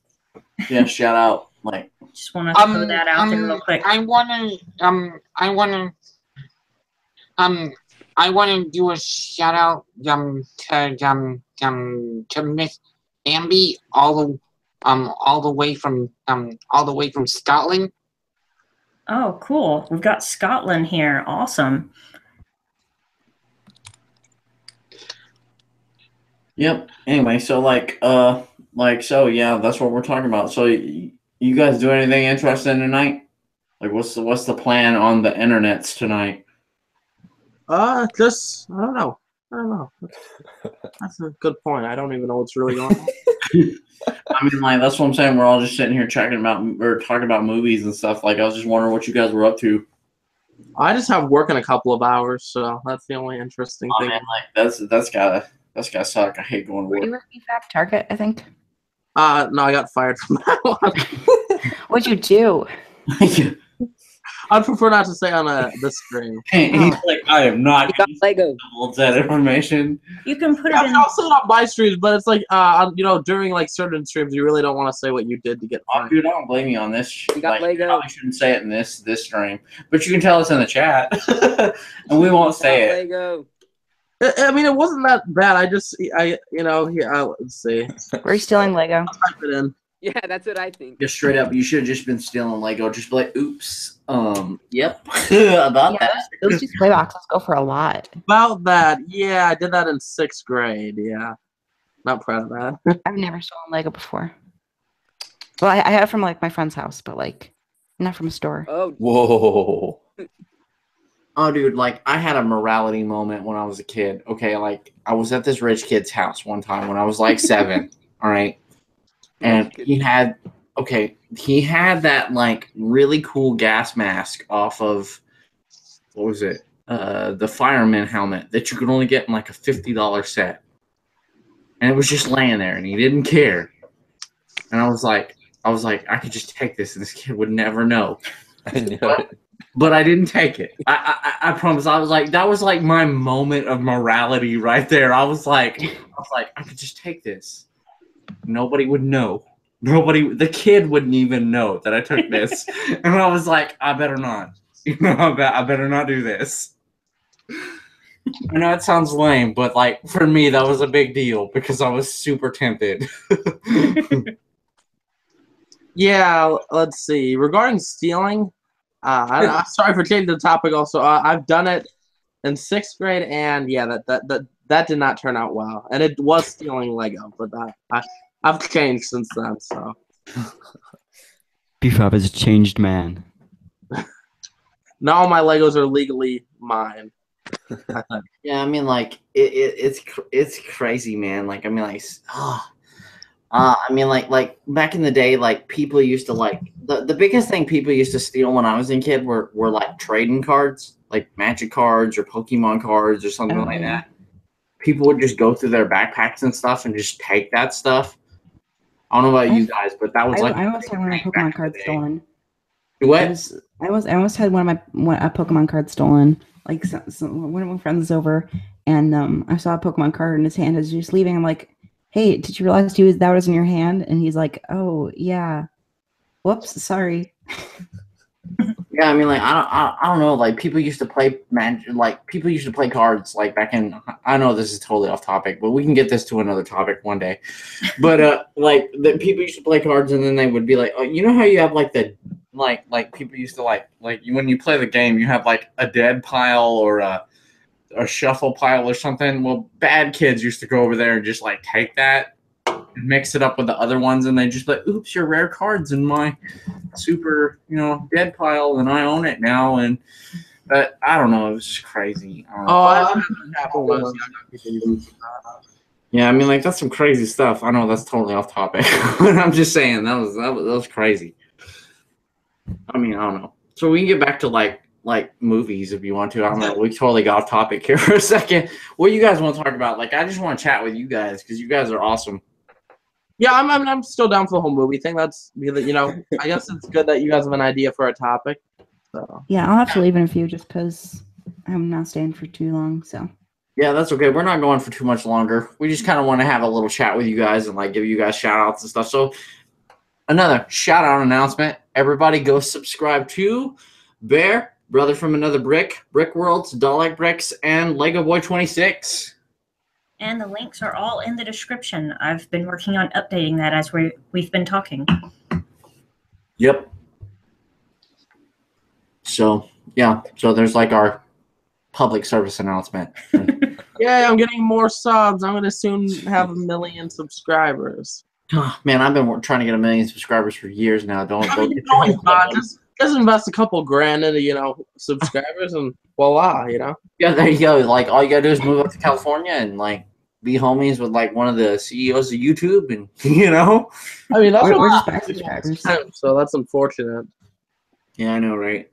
Yeah, shout out. Just want to throw that out there real quick. I want to do a shout out to Miss Ambi all the way from Scotland. Oh, cool. We've got Scotland here. Awesome. Yep. Anyway, so so yeah, that's what we're talking about. So you guys do anything interesting tonight? What's the plan on the internets tonight? Just I don't know. That's a good point. I don't even know what's really going on. I mean, like, that's what I'm saying. We're all just sitting here talking about movies and stuff. Like, I was just wondering what you guys were up to. I just have work in a couple of hours, so that's the only interesting thing. Man, like, that's gotta suck. I hate going to Were work. you working at Target, I think? No, I got fired from that one. What'd you do? I'd prefer not to say on the stream. He's like, I am not You got Lego. that information. You can put it in. I'll say it on my streams, but it's like, during like certain streams, you really don't want to say what you did to get Oh, fired. dude, I don't blame you on this. You got Like, you Lego. probably shouldn't say it in this stream, but you can tell us in the chat, and we won't say it. Lego. I mean, it wasn't that bad. Let's see. Were you stealing Lego? Type it in. Yeah, that's what I think. Just straight up, you should have just been stealing Lego. Just be like, oops, yep, about that. Those display boxes go for a lot. About that, yeah, I did that in 6th grade. Yeah, not proud of that. I've never stolen Lego before. Well, I have from like my friend's house, but like not from a store. Oh, Whoa. Oh, dude, like, I had a morality moment when I was a kid. Okay, like, I was at this rich kid's house one time when I was like 7. All right. And he had that like really cool gas mask off of, what was it? The fireman helmet that you could only get in like a $50 set. And it was just laying there and he didn't care. And I was like, I could just take this and this kid would never know. I know it. But I didn't take it. I promise. I was like, that was like my moment of morality right there. I was like, I could just take this. Nobody would know. The kid wouldn't even know that I took this. And I was like, I better not. I better not do this. I know it sounds lame, but like for me, that was a big deal because I was super tempted. Yeah, let's see. Regarding stealing, I'm sorry for changing the topic. Also, I've done it in 6th grade, and yeah, that did not turn out well. And it was stealing Lego, but I've changed since then. So, Beef Up is a changed man. now all my Legos are legally mine. Yeah, I mean, like it's crazy, man. Like, I mean, like, I mean, like back in the day, like people used to like the biggest thing people used to steal when I was a kid were like trading cards, like Magic cards or Pokemon cards or something like that. People would just go through their backpacks and stuff and just take that stuff. I don't know about you guys, but that was like I almost had one of my Pokemon cards stolen. What? I almost had one of a Pokemon card stolen. Like one of my friends was over, and I saw a Pokemon card in his hand as he was leaving. I'm like, "Hey, did you realize that was in your hand?" And he's like, "Oh yeah, whoops, sorry." Yeah, I mean, like I don't know. Like people used to play people used to play cards like back in. I know this is totally off topic, but we can get this to another topic one day. But like the people used to play cards, and then they would be like, "Oh, you know how you have like the like people used to like when you play the game, you have like a dead pile or a shuffle pile or something." Well, bad kids used to go over there and just like take that and mix it up with the other ones, and they just like, "Oops, your rare cards in my super, dead pile, and I own it now." And but I don't know, it was just crazy. Yeah, I mean, like that's some crazy stuff. I know that's totally off topic, but I'm just saying that was crazy. I mean, I don't know. So we can get back to like movies if you want to. I don't know. We totally got off topic here for a second. What do you guys want to talk about? Like, I just want to chat with you guys because you guys are awesome. Yeah, I'm still down for the whole movie thing. That's I guess it's good that you guys have an idea for a topic. So Yeah, I'll have to leave in a few just because I'm not staying for too long. So Yeah, that's okay. We're not going for too much longer. We just kind of want to have a little chat with you guys and like give you guys shout outs and stuff. So another shout out announcement. Everybody go subscribe to Bear, Brother from Another Brick, Brick Worlds, Doll Like Bricks, and Lego Boy 26. And the links are all in the description. I've been working on updating that as we've been talking. Yep. So, yeah. So there's like our public service announcement. yeah, I'm getting more subs. I'm going to soon have 1 million subscribers. Oh, man, I've been trying to get 1 million subscribers for years now. Just invest a couple grand into, subscribers and voila, Yeah, there you go. Like, all you got to do is move up to California and, like, be homies with like one of the CEOs of YouTube, and you know. I mean, that's Or what just back subscribers. so that's unfortunate. Yeah, I know, right?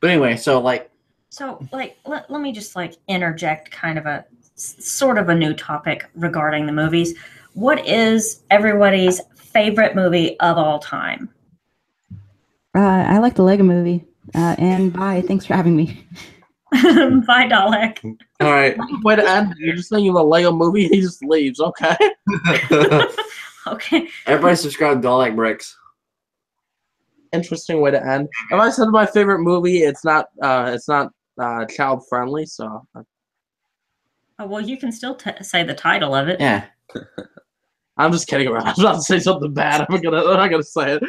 But anyway, so like, let me just like interject kind of a sort of a new topic regarding the movies. What is everybody's favorite movie of all time? I like the Lego movie. And bye. Thanks for having me. Bye, Dalek. all right. Way to end. You're just saying you have a Lego movie, and he just leaves. Okay. Okay. Everybody subscribe to Dalek Bricks. Interesting way to end. If I said my favorite movie, it's not child friendly. So Oh, well, you can still say the title of it. Yeah. I'm just kidding around. I'm about to say something bad. I'm not gonna say it.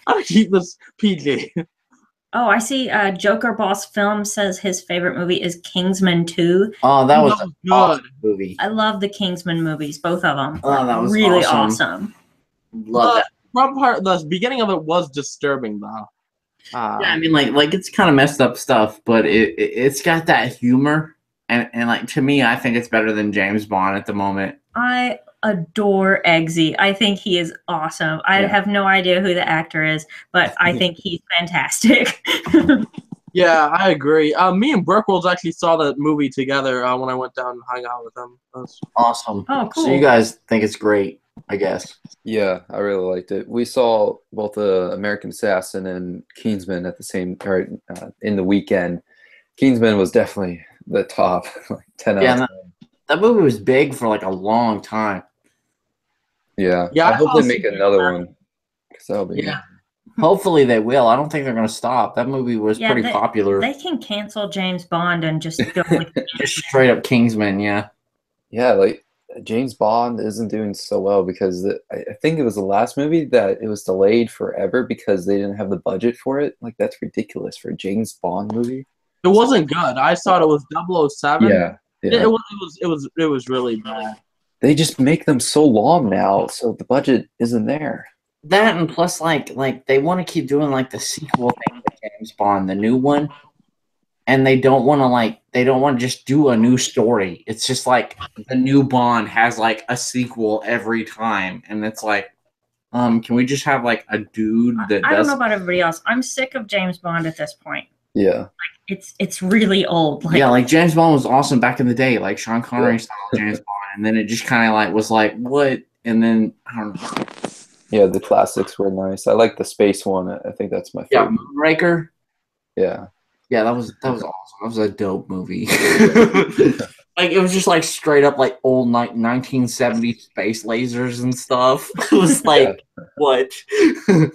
I'll keep this PG. Oh, I see. Joker Boss Film says his favorite movie is Kingsman 2. Oh, that was That was an awesome movie. I love the Kingsman movies, both of them. Oh, that was really awesome. Love that. The beginning of it was disturbing though. Yeah, I mean, like it's kind of messed up stuff, but it's got that humor, and like to me, I think it's better than James Bond at the moment. I adore Eggsy. I think he is awesome. I have no idea who the actor is, but I think he's fantastic. Yeah, I agree. Me and Brookwolves actually saw that movie together when I went down and hung out with them. Awesome. Oh, cool. So you guys think it's great, I guess. Yeah, I really liked it. We saw both American Assassin and Kingsman at the same in the weekend. Kingsman was definitely the top, like 10 out of 10. That movie was big for like a long time. Yeah, Yeah, I hope they make another one. That'll be Hopefully they will. I don't think they're going to stop. That movie was pretty popular. They can cancel James Bond and just go with just straight up Kingsman, yeah. Yeah, like James Bond isn't doing so well because I think it was the last movie that it was delayed forever because they didn't have the budget for it. Like that's ridiculous for a James Bond movie. It wasn't good. I thought it was 007. Yeah. It was really bad. They just make them so long now, so the budget isn't there. That and plus like they want to keep doing like the sequel thing with James Bond, the new one. And they don't want to just do a new story. It's just like the new Bond has like a sequel every time. And it's like, can we just have like a dude that I don't know about everybody else. I'm sick of James Bond at this point. Yeah. Like it's really old. Yeah, like James Bond was awesome back in the day, like Sean Connery style James Bond. And then it just kind of like was like, what? And then I don't know. Yeah, the classics were nice. I like the space one. I think that's my favorite. Yeah, Moonraker. Yeah. Yeah, that was awesome. That was a dope movie. Like it was just like straight up like old 1970s space lasers and stuff. It was like what? I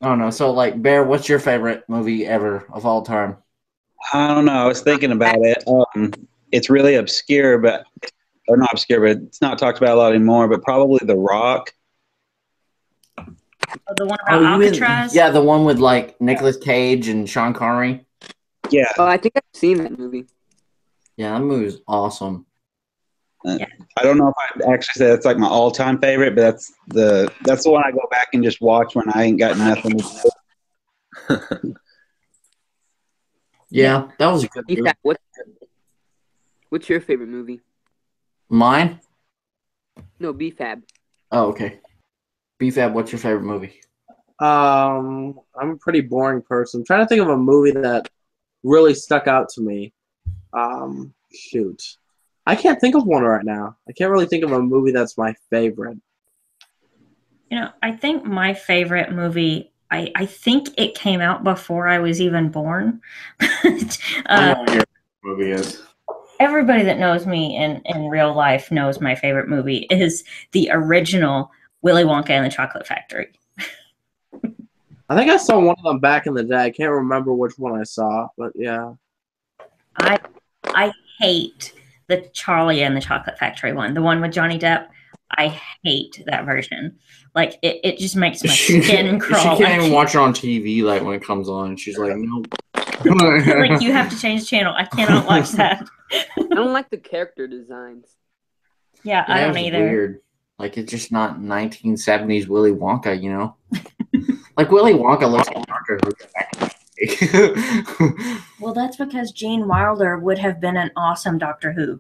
don't know. So like Bear, what's your favorite movie ever of all time? I don't know. I was thinking about it. It's really obscure, or not obscure, but it's not talked about a lot anymore. But probably The Rock. Oh, the one about Alcatraz? Yeah, the one with like Nicolas Cage and Sean Connery. Yeah. Oh, I think I've seen that movie. Yeah, that movie was awesome. I don't know if I'd actually say that's like my all-time favorite, but that's the one I go back and just watch when I ain't got nothing to do. Yeah, that was a good movie. What's your favorite movie? Mine? No, BFAB. Oh, okay. BFAB, what's your favorite movie? I'm a pretty boring person. I'm trying to think of a movie that really stuck out to me. Shoot. I can't think of one right now. I can't really think of a movie that's my favorite. You know, I think my favorite movie, I think it came out before I was even born. I know what your movie is. Everybody that knows me in real life knows my favorite movie is the original Willy Wonka and the Chocolate Factory. I think I saw one of them back in the day. I can't remember which one I saw, but yeah. I hate the Charlie and the Chocolate Factory one, the one with Johnny Depp. I hate that version. Like it just makes my skin crawl. She can't even watch it on TV like when it comes on. She's like, no. Like you have to change the channel. I cannot watch that. I don't like the character designs. Yeah, I don't either. Weird. Like it's just not 1970s Willy Wonka, you know? Like Willy Wonka looks darker back in the Well, that's because Gene Wilder would have been an awesome Doctor Who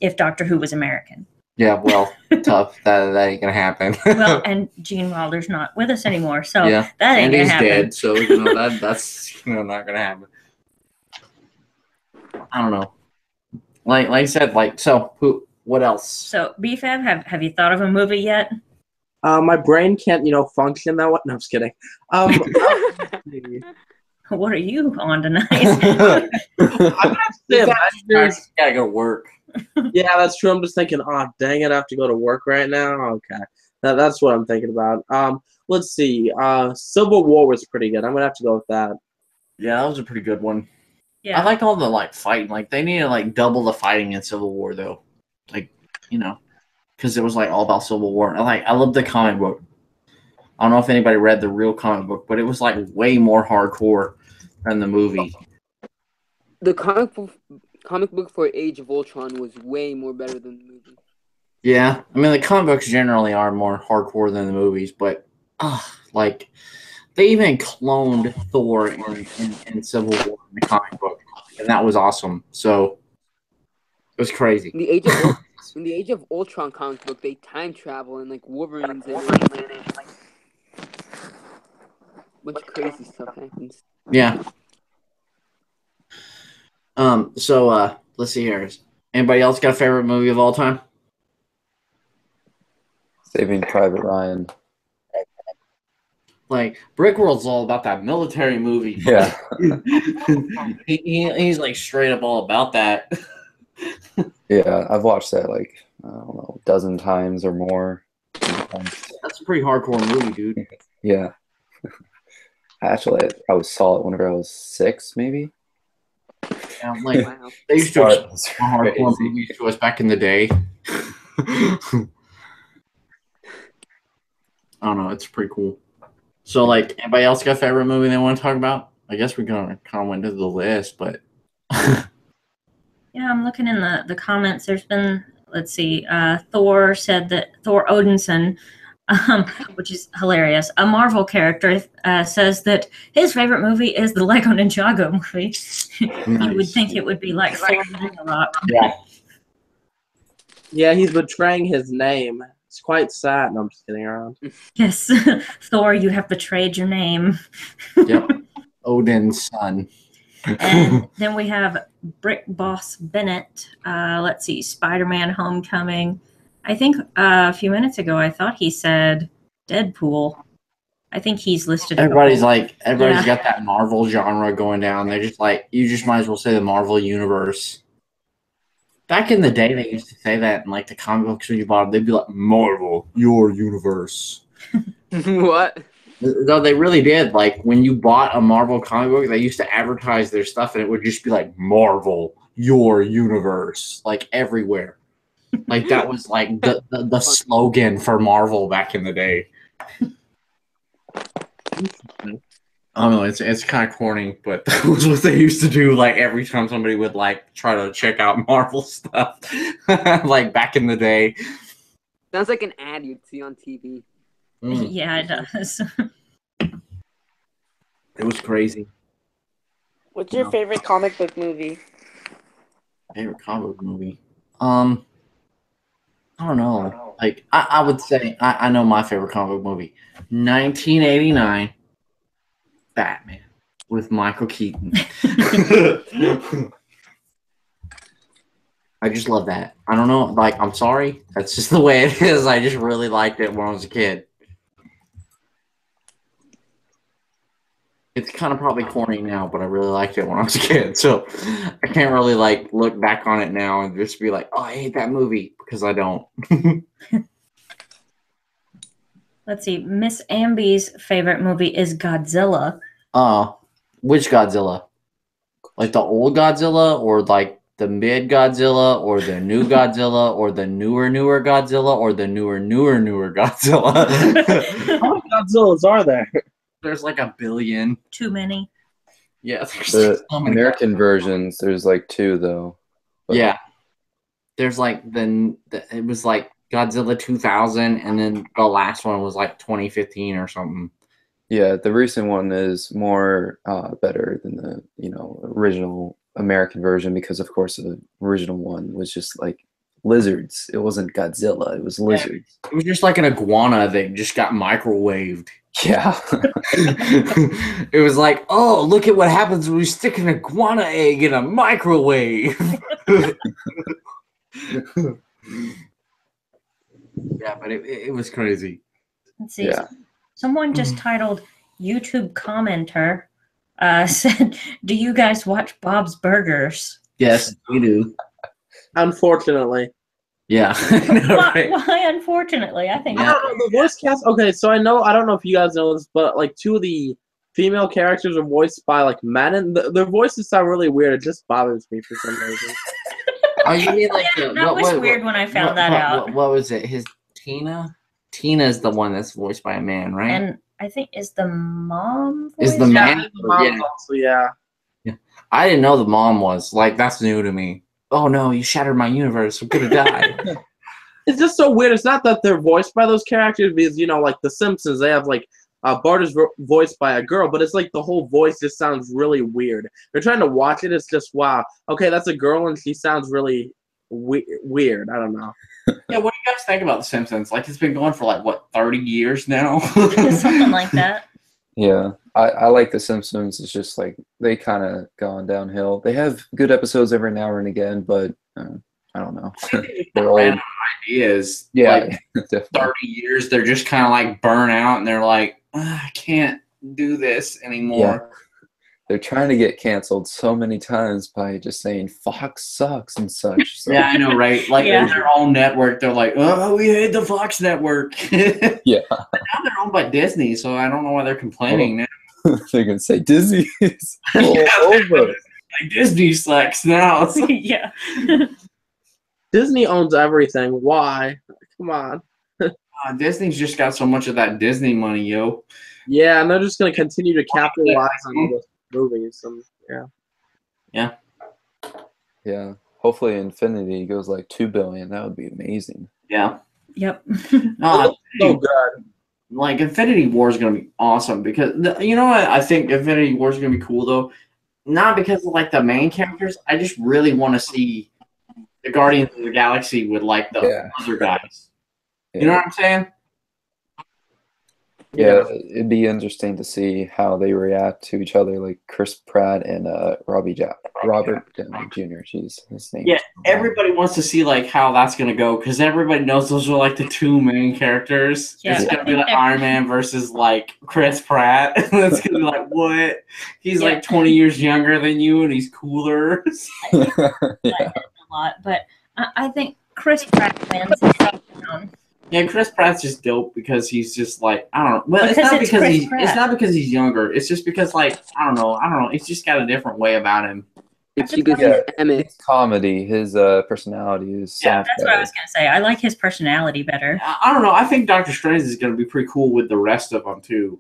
if Doctor Who was American. Yeah, well, tough. That ain't gonna happen. Well, and Gene Wilder's not with us anymore, so yeah, that ain't and gonna he's happen. dead, so that's not gonna happen. I don't know. Like I said, so who? What else? So, BFAB, have you thought of a movie yet? My brain can't, function that way. No, I'm just kidding. What are you on tonight? I'm gonna say Avengers. Gotta go work. Yeah, that's true. I'm just thinking, oh, dang it, I have to go to work right now. Okay, that's what I'm thinking about. Let's see. Civil War was pretty good. I'm gonna have to go with that. Yeah, that was a pretty good one. Yeah. I like all the fighting. They need to double the fighting in Civil War though. Because it was all about Civil War. I love the comic book. I don't know if anybody read the real comic book, but it was way more hardcore than the movie. The comic book for Age of Ultron was way more better than the movie. Yeah, I mean the comic books generally are more hardcore than the movies, but they even cloned Thor in Civil War in the comic book, and that was awesome. So it was crazy. In the Age of Ultron comic book, they time travel and Wolverine's in it. Bunch of crazy stuff happens. Yeah. So let's see here. Anybody else got a favorite movie of all time? Saving Private Ryan. Brickworld's all about that military movie. Yeah. he's straight up all about that. Yeah, I've watched that I don't know, a dozen times or more. That's a pretty hardcore movie, dude. Yeah. Actually, I probably saw it whenever I was 6, maybe. Yeah, they used to explain hardcore movies to us back in the day. I don't know, it's pretty cool. So, anybody else got a favorite movie they want to talk about? I guess we kind of went to the list, but Yeah, I'm looking in the comments. There's been, let's see, Thor said that Thor Odinson, which is hilarious. A Marvel character says that his favorite movie is the Lego Ninjago movie. You would think it would be like Thor Ragnarok. Yeah. Yeah, he's betraying his name. It's quite sad. No, I'm just kidding around. Yes, Thor, you have betrayed your name. Yep. Odin's son. And then we have Brick Boss Bennett. Let's see, Spider-Man Homecoming. I think a few minutes ago I thought he said Deadpool. I think he's listed. Everybody's got that Marvel genre going down. They're just you just might as well say the Marvel universe. Back in the day, they used to say that in the comic books when you bought them. They'd be like, Marvel, your universe. What? No, they really did. When you bought a Marvel comic book, they used to advertise their stuff, and it would just be Marvel, your universe, everywhere. That was the slogan for Marvel back in the day. I don't know. It's kind of corny, but that was what they used to do. Every time somebody would try to check out Marvel stuff, back in the day. Sounds like an ad you'd see on TV. Yeah, it does. It was crazy. What's your favorite comic book movie? Favorite comic book movie? I don't know. I would say I know my favorite comic book movie. 1989, Batman with Michael Keaton. I just love that. I don't know. I'm sorry. That's just the way it is. I just really liked it when I was a kid. It's kind of probably corny now, but I really liked it when I was a kid. So I can't really look back on it now and just be like, oh, I hate that movie, because I don't. Let's see. Miss Amby's favorite movie is Godzilla. Which Godzilla? The old Godzilla, or the mid Godzilla, or the new Godzilla, or the newer Godzilla, or the newer Godzilla? How many Godzillas are there? There's a billion. Too many. Yeah, there's The so many American versions, there's 2 though. But yeah. There's it was Godzilla 2000, and then the last one was 2015 or something. Yeah, the recent one is more better than the original American version because of course the original one was just like lizards. It wasn't Godzilla. It was lizards. It was just like an iguana that just got microwaved. Yeah. It was like, oh, look at what happens when we stick an iguana egg in a microwave. Yeah, but it was crazy. Let's see. Yeah. Someone just titled YouTube commenter said, "Do you guys watch Bob's Burgers?" Yes, we do. Unfortunately. Yeah. Why unfortunately? I think I don't know, the voice cast. Okay, so I don't know if you guys know this, but like two of the female characters are voiced by like men, and their voices sound really weird. It just bothers me for some reason. Oh, you mean like that was weird when I found that out. What was it? Tina? Tina's the one that's voiced by a man, right? And I think is the mom Is the voiced? man? The mom's also, yeah. I didn't know the mom was. Like, that's new to me. Oh no, you shattered my universe. I'm gonna die. It's just so weird. It's not that they're voiced by those characters because, like The Simpsons, they have like Bart is voiced by a girl, but it's like the whole voice just sounds really weird. You're trying to watch it, it's just, wow, okay, that's a girl and she sounds really weird. I don't know. Yeah, what do you guys think about The Simpsons? Like, it's been going for like, what, 30 years now? Something like that. Yeah, I like The Simpsons. It's just like they kind of gone downhill. They have good episodes every now and again, but I don't know. They're old ideas. Yeah, like 30 years, they're just kind of like burn out, and they're like, I can't do this anymore. Yeah. They're trying to get canceled so many times by just saying Fox sucks and such. So. Yeah, I know, right? Like in their own network, they're like, "Oh, we hate the Fox network." Yeah. But now they're owned by Disney, so I don't know why they're complaining now. They're gonna say Disney is all over. Like Disney sucks now. Yeah. Disney owns everything. Why? Come on. Disney's just got so much of that Disney money, yo. Yeah, and they're just gonna continue to capitalize on all the movies. Yeah. Hopefully Infinity goes like $2 billion. That would be amazing. Yeah. Yep. So good. Like Infinity War is gonna be awesome because you know what? I think Infinity War is gonna be cool though. Not because of like the main characters. I just really want to see the Guardians of the Galaxy with like the other guys. You know what I'm saying? Yeah, it'd be interesting to see how they react to each other, like Chris Pratt and Robert Downey Jr. Jeez, his name. Yeah, everybody wants to see like how that's gonna go because everybody knows those are like the two main characters. Yeah, it's gonna be like Iron Man versus like Chris Pratt. It's gonna be like what? He's like 20 years younger than you and he's cooler. A lot, but I think Chris Pratt wins. Yeah, Chris Pratt's just dope because he's just like I don't know. Well, because it's not because he's younger. It's just because like I don't know. He's just got a different way about him. It's because he's Emmett. His comedy, his personality is. Yeah, that's what I was gonna say. I like his personality better. I don't know. I think Doctor Strange is gonna be pretty cool with the rest of them too,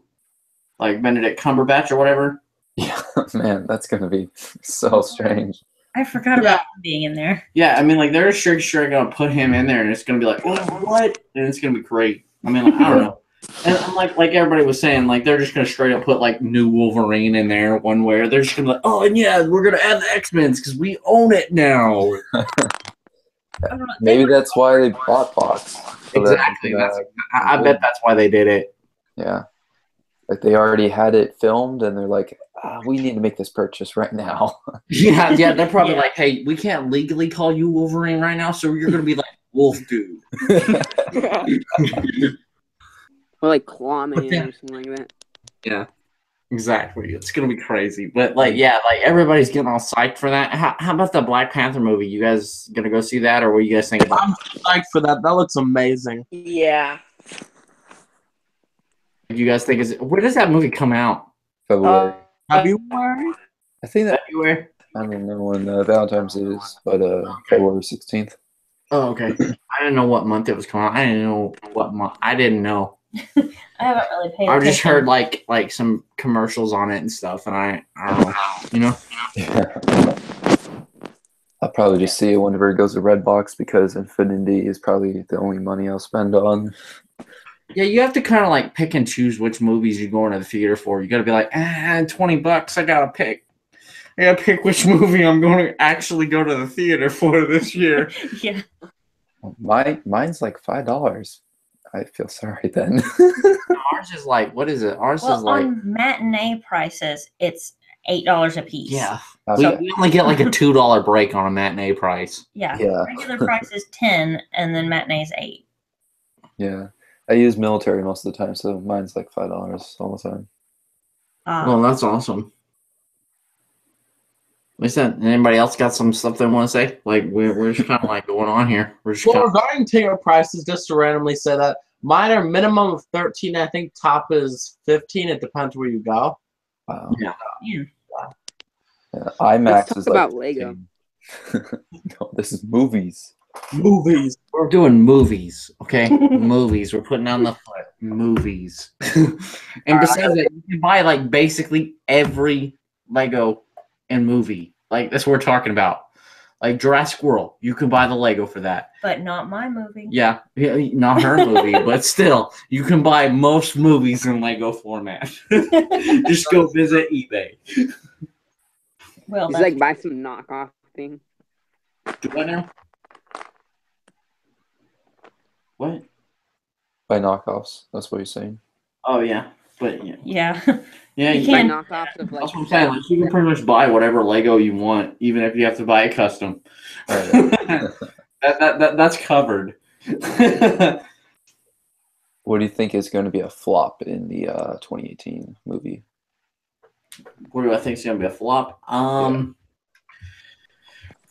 like Benedict Cumberbatch or whatever. Yeah, man, that's gonna be so strange. I forgot about him being in there. Yeah, I mean, like they're sure gonna put him in there, and it's gonna be like, what? And it's gonna be great. I mean, like, I don't know. And like everybody was saying, like they're just gonna straight up put like new Wolverine in there one way, or they're just gonna be like, oh, and yeah, we're gonna add the X-Men because we own it now. Maybe that's why they bought Fox. So exactly. I bet that's why they did it. Yeah. Like they already had it filmed, and they're like, we need to make this purchase right now. Yeah, they're probably like, hey, we can't legally call you Wolverine right now, so you're gonna be like Wolf Dude. Or like Clawman or something like that. Yeah, exactly. It's gonna be crazy, but like, yeah, like everybody's getting all psyched for that. How about the Black Panther movie? You guys gonna go see that, or what do you guys think about? I'm psyched for that. That looks amazing. Yeah. You guys think where does that movie come out? February. February? I think that February. I don't know when Valentine's is, but February 16th. Oh, okay. I didn't know what month it was coming out. I didn't know what month. I didn't know. I haven't really paid attention. I just heard like some commercials on it and stuff, and I don't know, you know. Yeah. I'll probably just see it whenever it goes to Redbox because Infinity is probably the only money I'll spend on. Yeah, you have to kind of like pick and choose which movies you're going to the theater for. You got to be like, $20, I gotta pick. I gotta pick which movie I'm going to actually go to the theater for this year. Yeah. Mine's like $5. I feel sorry then. Ours is like, what is it? Ours Well, is like, on matinee prices, it's $8 a piece. yeah. Okay. We only get like a $2 break on a matinee price. Yeah. Yeah. Regular price is 10, and then matinee is 8. Yeah. I use military most of the time, so mine's like $5 all the time. Well, that's awesome. What's that? Anybody else got some stuff they want to say? Like, we're just kind of like going on here. We're just Well, regarding ticket prices, just to randomly say that mine are minimum of 13. I think top is 15. It depends where you go. Wow. Yeah. Yeah. Let's IMAX talk is about like Lego. No, this is movies. Movies. We're doing movies, okay? Movies. We're putting on the foot. Movies. And besides that, you can buy like basically every Lego and movie. Like that's what we're talking about. Like Jurassic World, you can buy the Lego for that. But not my movie. Yeah, not her movie, but still, you can buy most movies in Lego format. Just go visit eBay. Well, It's like buy some knockoff thing. Do what now? What? By knockoffs. That's what you're saying. Oh yeah, but yeah, yeah. yeah. You You Buy can- knockoffs of like. That's what I'm saying. Like, you can pretty much buy whatever Lego you want, even if you have to buy a custom. That's covered. What do you think is going to be a flop in the 2018 movie? What do I think is going to be a flop? I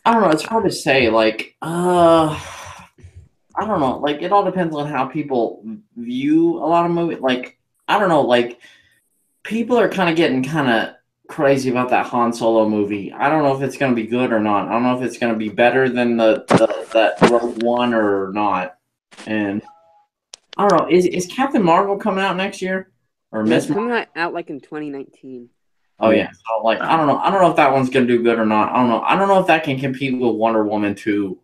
don't know. It's hard to say. Like, I don't know. Like, it all depends on how people view a lot of movies. Like, I don't know. Like, people are kind of getting kind of crazy about that Han Solo movie. I don't know if it's going to be good or not. I don't know if it's going to be better than that Rogue One or not. And I don't know. Is Captain Marvel coming out next year or It's Miss? coming out like in 2019. Oh yeah. So like I don't know. I don't know if that one's gonna do good or not. I don't know. I don't know if that can compete with Wonder Woman 2.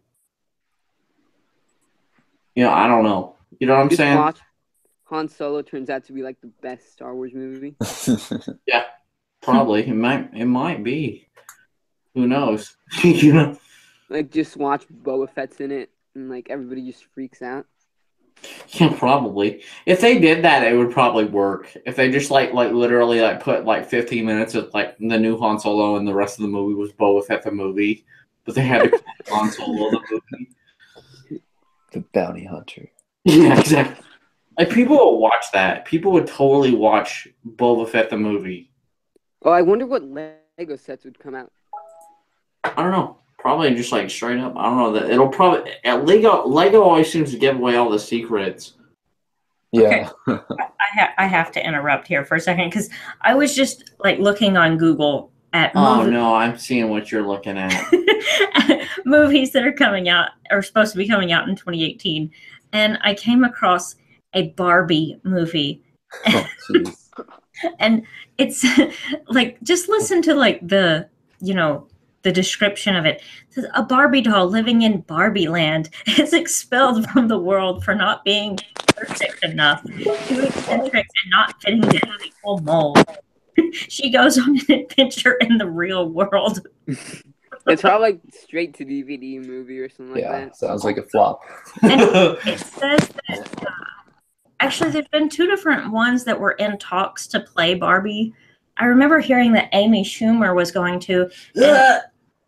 You know, I don't know. You know what I'm Just saying? watch Han Solo turns out to be like the best Star Wars movie. Yeah. Probably. It might be. Who knows? You know? Like just watch Boba Fett's in it and like everybody just freaks out. Yeah, probably. If they did that, it would probably work. If they just like literally like put like 15 minutes of like the new Han Solo and the rest of the movie was Boba Fett the movie, but they had to call Han Solo the movie. The bounty hunter. Yeah, exactly. Like people will watch that. People would totally watch Boba Fett the movie. Oh, I wonder what Lego sets would come out. I don't know. Probably just like straight up. I don't know that it'll probably Lego always seems to give away all the secrets. Yeah. I have to interrupt here for a second because I was just like looking on Google at Oh no, I'm seeing what you're looking at. movies that are coming out or supposed to be coming out in 2018, and I came across a Barbie movie. Oh, jeez. And it's like just listen to like the the description of it. It says, a Barbie doll living in Barbie land is expelled from the world for not being perfect enough, too eccentric, and not fitting into the equal mold. She goes on an adventure in the real world. It's probably like straight to DVD movie or something like Yeah, that. sounds like a flop. And it says that actually there's been 2 different ones that were in talks to play Barbie. I remember hearing that Amy Schumer was going to,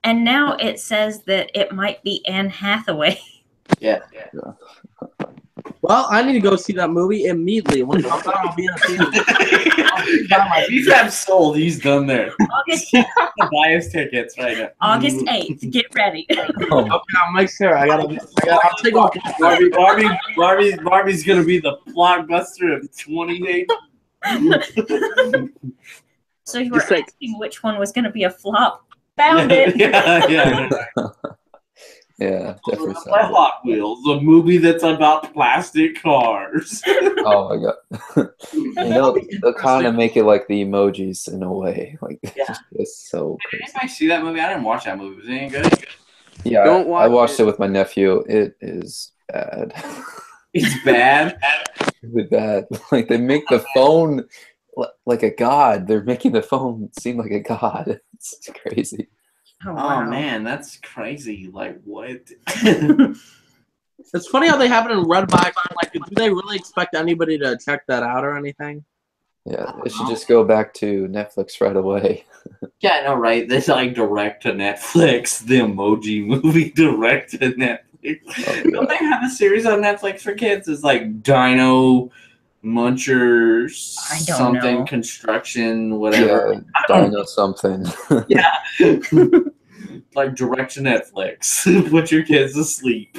and now it says that it might be Anne Hathaway. Yeah. Well, I need to go see that movie immediately. When it comes out, I'll be in a theater. He's have sold. He's done there. August Buy his tickets right now. August 8th. Get ready. Okay, I'll make sure. I'll take off. Barbie's gonna be the blockbuster of 28. So you were Just like- asking which one was going to be a flop. Found it. Yeah. Yeah, definitely sounds Hot Wheels, a movie that's about plastic cars. Oh my god. They'll kind of make it like the emojis in a way. Like Yeah. it's so Did crazy. anybody see that movie? I didn't watch that movie. Was it any good? Yeah, Don't I watch watched it. it with my nephew. It is bad. It's bad. really bad. Like they make the phone like a god. They're making the phone seem like a god. It's crazy. Oh, Oh wow. man, that's crazy. Like what? It's funny how they have it in red box. Like, do they really expect anybody to check that out or anything? Yeah, they should just go back to Netflix right away. Yeah, I know, right? This like direct to Netflix, the Emoji Movie direct to Netflix. Oh, Don't they have a series on Netflix for kids? It's like Dino Muncher I don't something know. construction whatever. Yeah, Dino something. Yeah. Like direct to Netflix. Put your kids to sleep.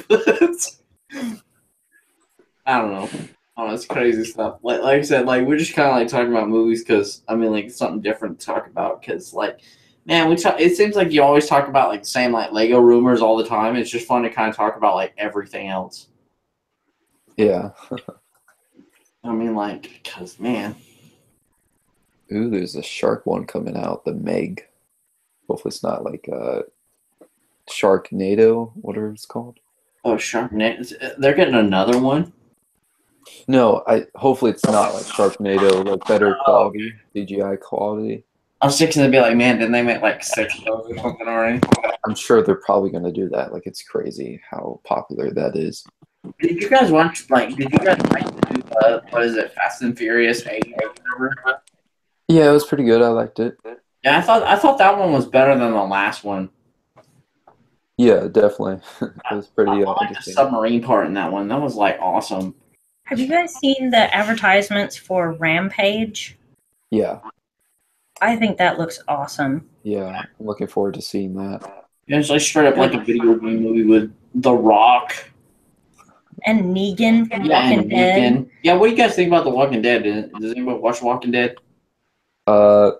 I don't know. Oh, it's crazy stuff. Like I said, like we're just kind of like talking about movies because I mean, like it's something different to talk about. Because like, man, it seems like you always talk about like the same like Lego rumors all the time. It's just fun to kind of talk about like everything else. Yeah. I mean, like, because man, Ooh, there's a shark one coming out, the Meg. Hopefully it's not like Sharknado, whatever it's called. oh Sharknado, they're getting another one. No, hopefully it's not like Sharknado, like better quality, CGI quality. I was thinking to be like, man, didn't they make like 6 of those or something already? I'm sure they're probably gonna do that. Like it's crazy how popular that is. Did you guys watch like? Did you guys like what is it? Fast and Furious 8 or whatever? Yeah, it was pretty good. I liked it. Yeah, I thought that one was better than the last one. Yeah, definitely. It was pretty I like the interesting. submarine part in that one. That was like awesome. Have you guys seen the advertisements for Rampage? Yeah, I think that looks awesome. yeah. I'm looking forward to seeing that. Yeah, it's like straight up like a video game movie with The Rock. And Negan from Yeah, Walking and Dead. Negan. Yeah, what do you guys think about The Walking Dead? Does anybody watch Walking Dead?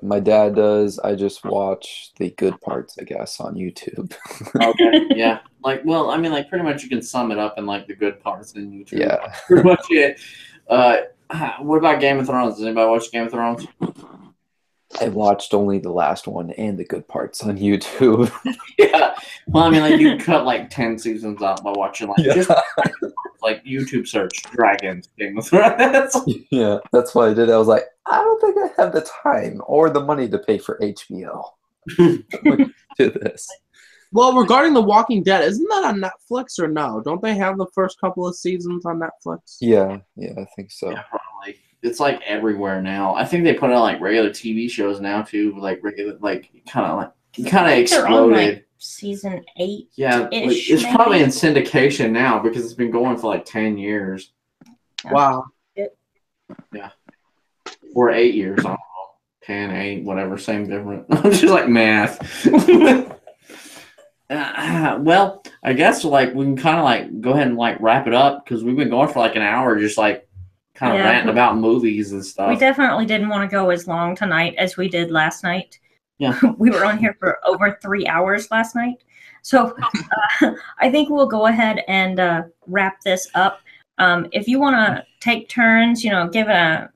My dad does. I just watch the good parts, I guess, on YouTube. Okay, yeah. Like, well, I mean, like, pretty much you can sum it up in like the good parts in YouTube. Yeah. Pretty much it. What about Game of Thrones? Does anybody watch Game of Thrones? I watched only the last one and the good parts on YouTube. Yeah. Well, I mean, like, you cut like 10 seasons out by watching like just like YouTube search Dragons Game of Thrones. Yeah, that's what I did. I was like, I don't think I have the time or the money to pay for HBO to do this. Well, regarding The Walking Dead, isn't that on Netflix or no? Don't they have the first couple of seasons on Netflix? Yeah, I think so. Yeah, probably. It's like everywhere now. I think they put on like regular TV shows now too, like regular, like kind of They're on, like, exploded. season 8. Yeah, like, it's probably in syndication now because it's been going for like 10 years. Wow. Yeah. Or 8 years. I don't know. 10, 8, whatever. Same different. I'm just like math. Well, I guess like we can kind of like go ahead and like wrap it up because we've been going for like an hour just like kind of ranting about movies and stuff. We definitely didn't want to go as long tonight as we did last night. Yeah. We were on here for over 3 hours last night. So I think we'll go ahead and wrap this up. If you want to take turns, give it a,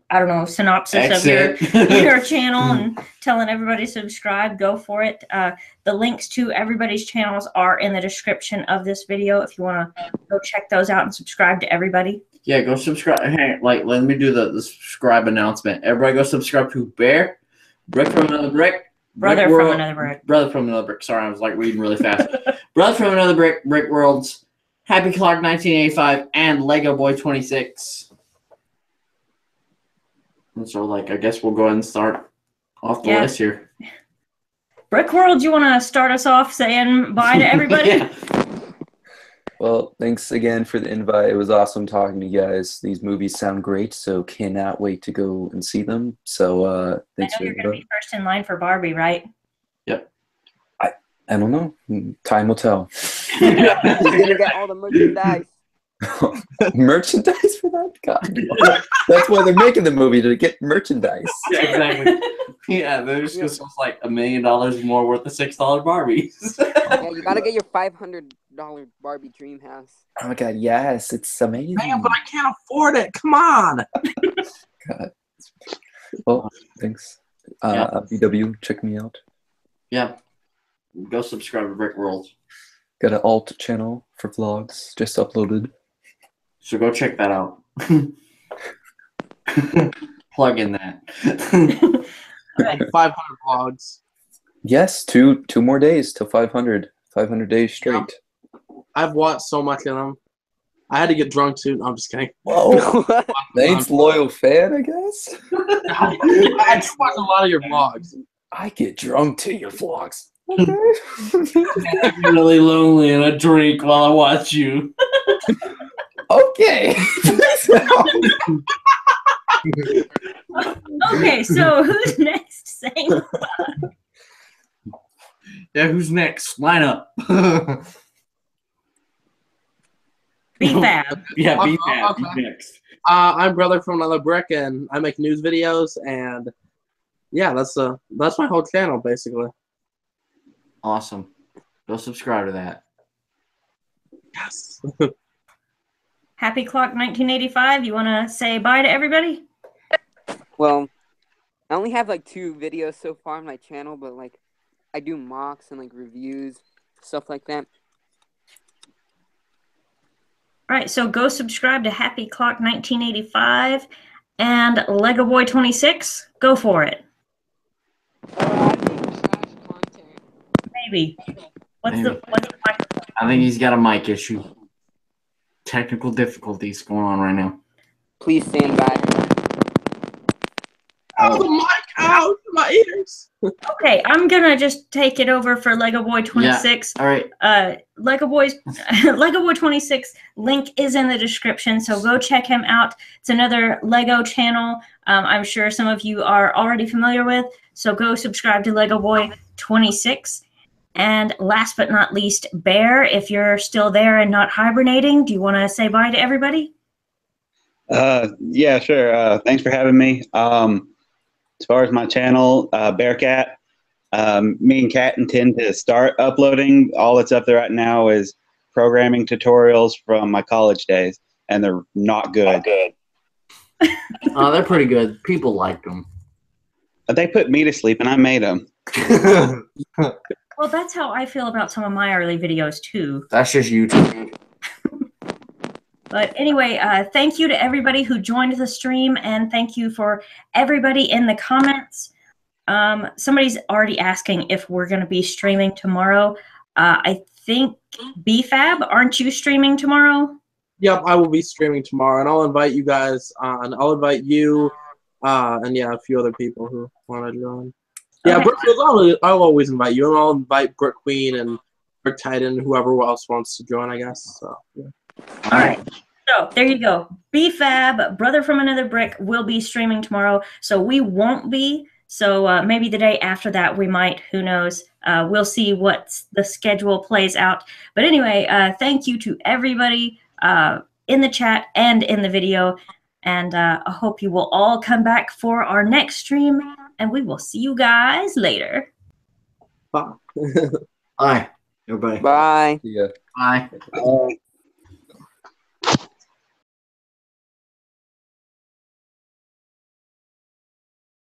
I don't know, synopsis of your channel and telling everybody to subscribe, go for it. The links to everybody's channels are in the description of this video if you want to go check those out and subscribe to everybody. Yeah, go subscribe. Hey, like, let me do the subscribe announcement. Everybody go subscribe to Bear, Brick from Another Brick, Brother from Another Brick. Brother from Another Brick. Sorry, I was like reading really fast. Brother from Another Brick, Brick Worlds, Happy Clock 1985, and Lego Boy 26. And so, like, I guess we'll go ahead and start off the list here. Brick World, you want to start us off saying bye to everybody? Yeah. Well, thanks again for the invite. It was awesome talking to you guys. These movies sound great, so cannot wait to go and see them. So thanks I know you're going to be first in line for Barbie, right? Yep. I don't know. Time will tell. He's going to get all the merchandise. Merchandise for that? God. That's why they're making the movie, to get merchandise. Yeah, exactly. Yeah, they're just going to sell like $1 million more worth of $6 Barbies. Yeah, you got to get your $500 Barbie dream house. Oh my God, yes, it's amazing. Man, but I can't afford it. Come on. God. Well, thanks. BW, check me out. Yeah. Go subscribe to Brick World. Got an alt channel for vlogs, just uploaded. So go check that out. Plug in that. 500 vlogs. Yes, two more days till 500. 500 days straight. I've watched so much of them. I had to get drunk too. No, I'm just kidding. Whoa. Nate's loyal fan, I guess. I had to watch a lot of your vlogs. I get drunk to your vlogs. I'm really lonely and I drink while I watch you. Okay. Okay, so who's next saying Yeah, who's next? Line up. BFAB? Yeah, Okay. BFAB. Who's next? I'm Brother from Another Brick, and I make news videos, and yeah, that's my whole channel basically. Awesome. Go subscribe to that. Yes. Happy Clock 1985. You want to say bye to everybody? Well, I only have like 2 videos so far on my channel, but like I do mocks and like reviews, stuff like that. All right, so go subscribe to Happy Clock 1985 and Lego Boy 26. Go for it. Maybe. What's the microphone? I think he's got a mic issue. Technical difficulties going on right now. Please stand by. Oh, the mic out my ears. Okay, I'm gonna just take it over for Lego Boy 26. Yeah. All right. Lego Boy 26 link is in the description, so go check him out. It's another Lego channel. I'm sure some of you are already familiar with, so go subscribe to Lego Boy 26. And last but not least, Bear, if you're still there and not hibernating, do you want to say bye to everybody? Yeah, sure. Thanks for having me. As far as my channel, Bearcat, me and Cat intend to start uploading. All that's up there right now is programming tutorials from my college days, and they're not good. Oh, they're pretty good. People like them. They put me to sleep, and I made them. Well, that's how I feel about some of my early videos, too. That's just YouTube. But anyway, thank you to everybody who joined the stream, and thank you for everybody in the comments. Somebody's already asking if we're going to be streaming tomorrow. I think BFAB, aren't you streaming tomorrow? Yep, I will be streaming tomorrow, and I'll invite you guys on. I'll invite you, and yeah, a few other people who want to join. Yeah, Okay. I'll always invite you, and I'll invite BrickQueen and Brick Titan, whoever else wants to join, I guess. So, yeah. All right. So there you go. BFAB, Brother from Another Brick, will be streaming tomorrow. So we won't be. So maybe the day after that we might. Who knows? We'll see what the schedule plays out. But anyway, thank you to everybody in the chat and in the video. And I hope you will all come back for our next stream. And we will see you guys later. Bye. Bye, everybody. Bye. Yeah. Bye. Bye.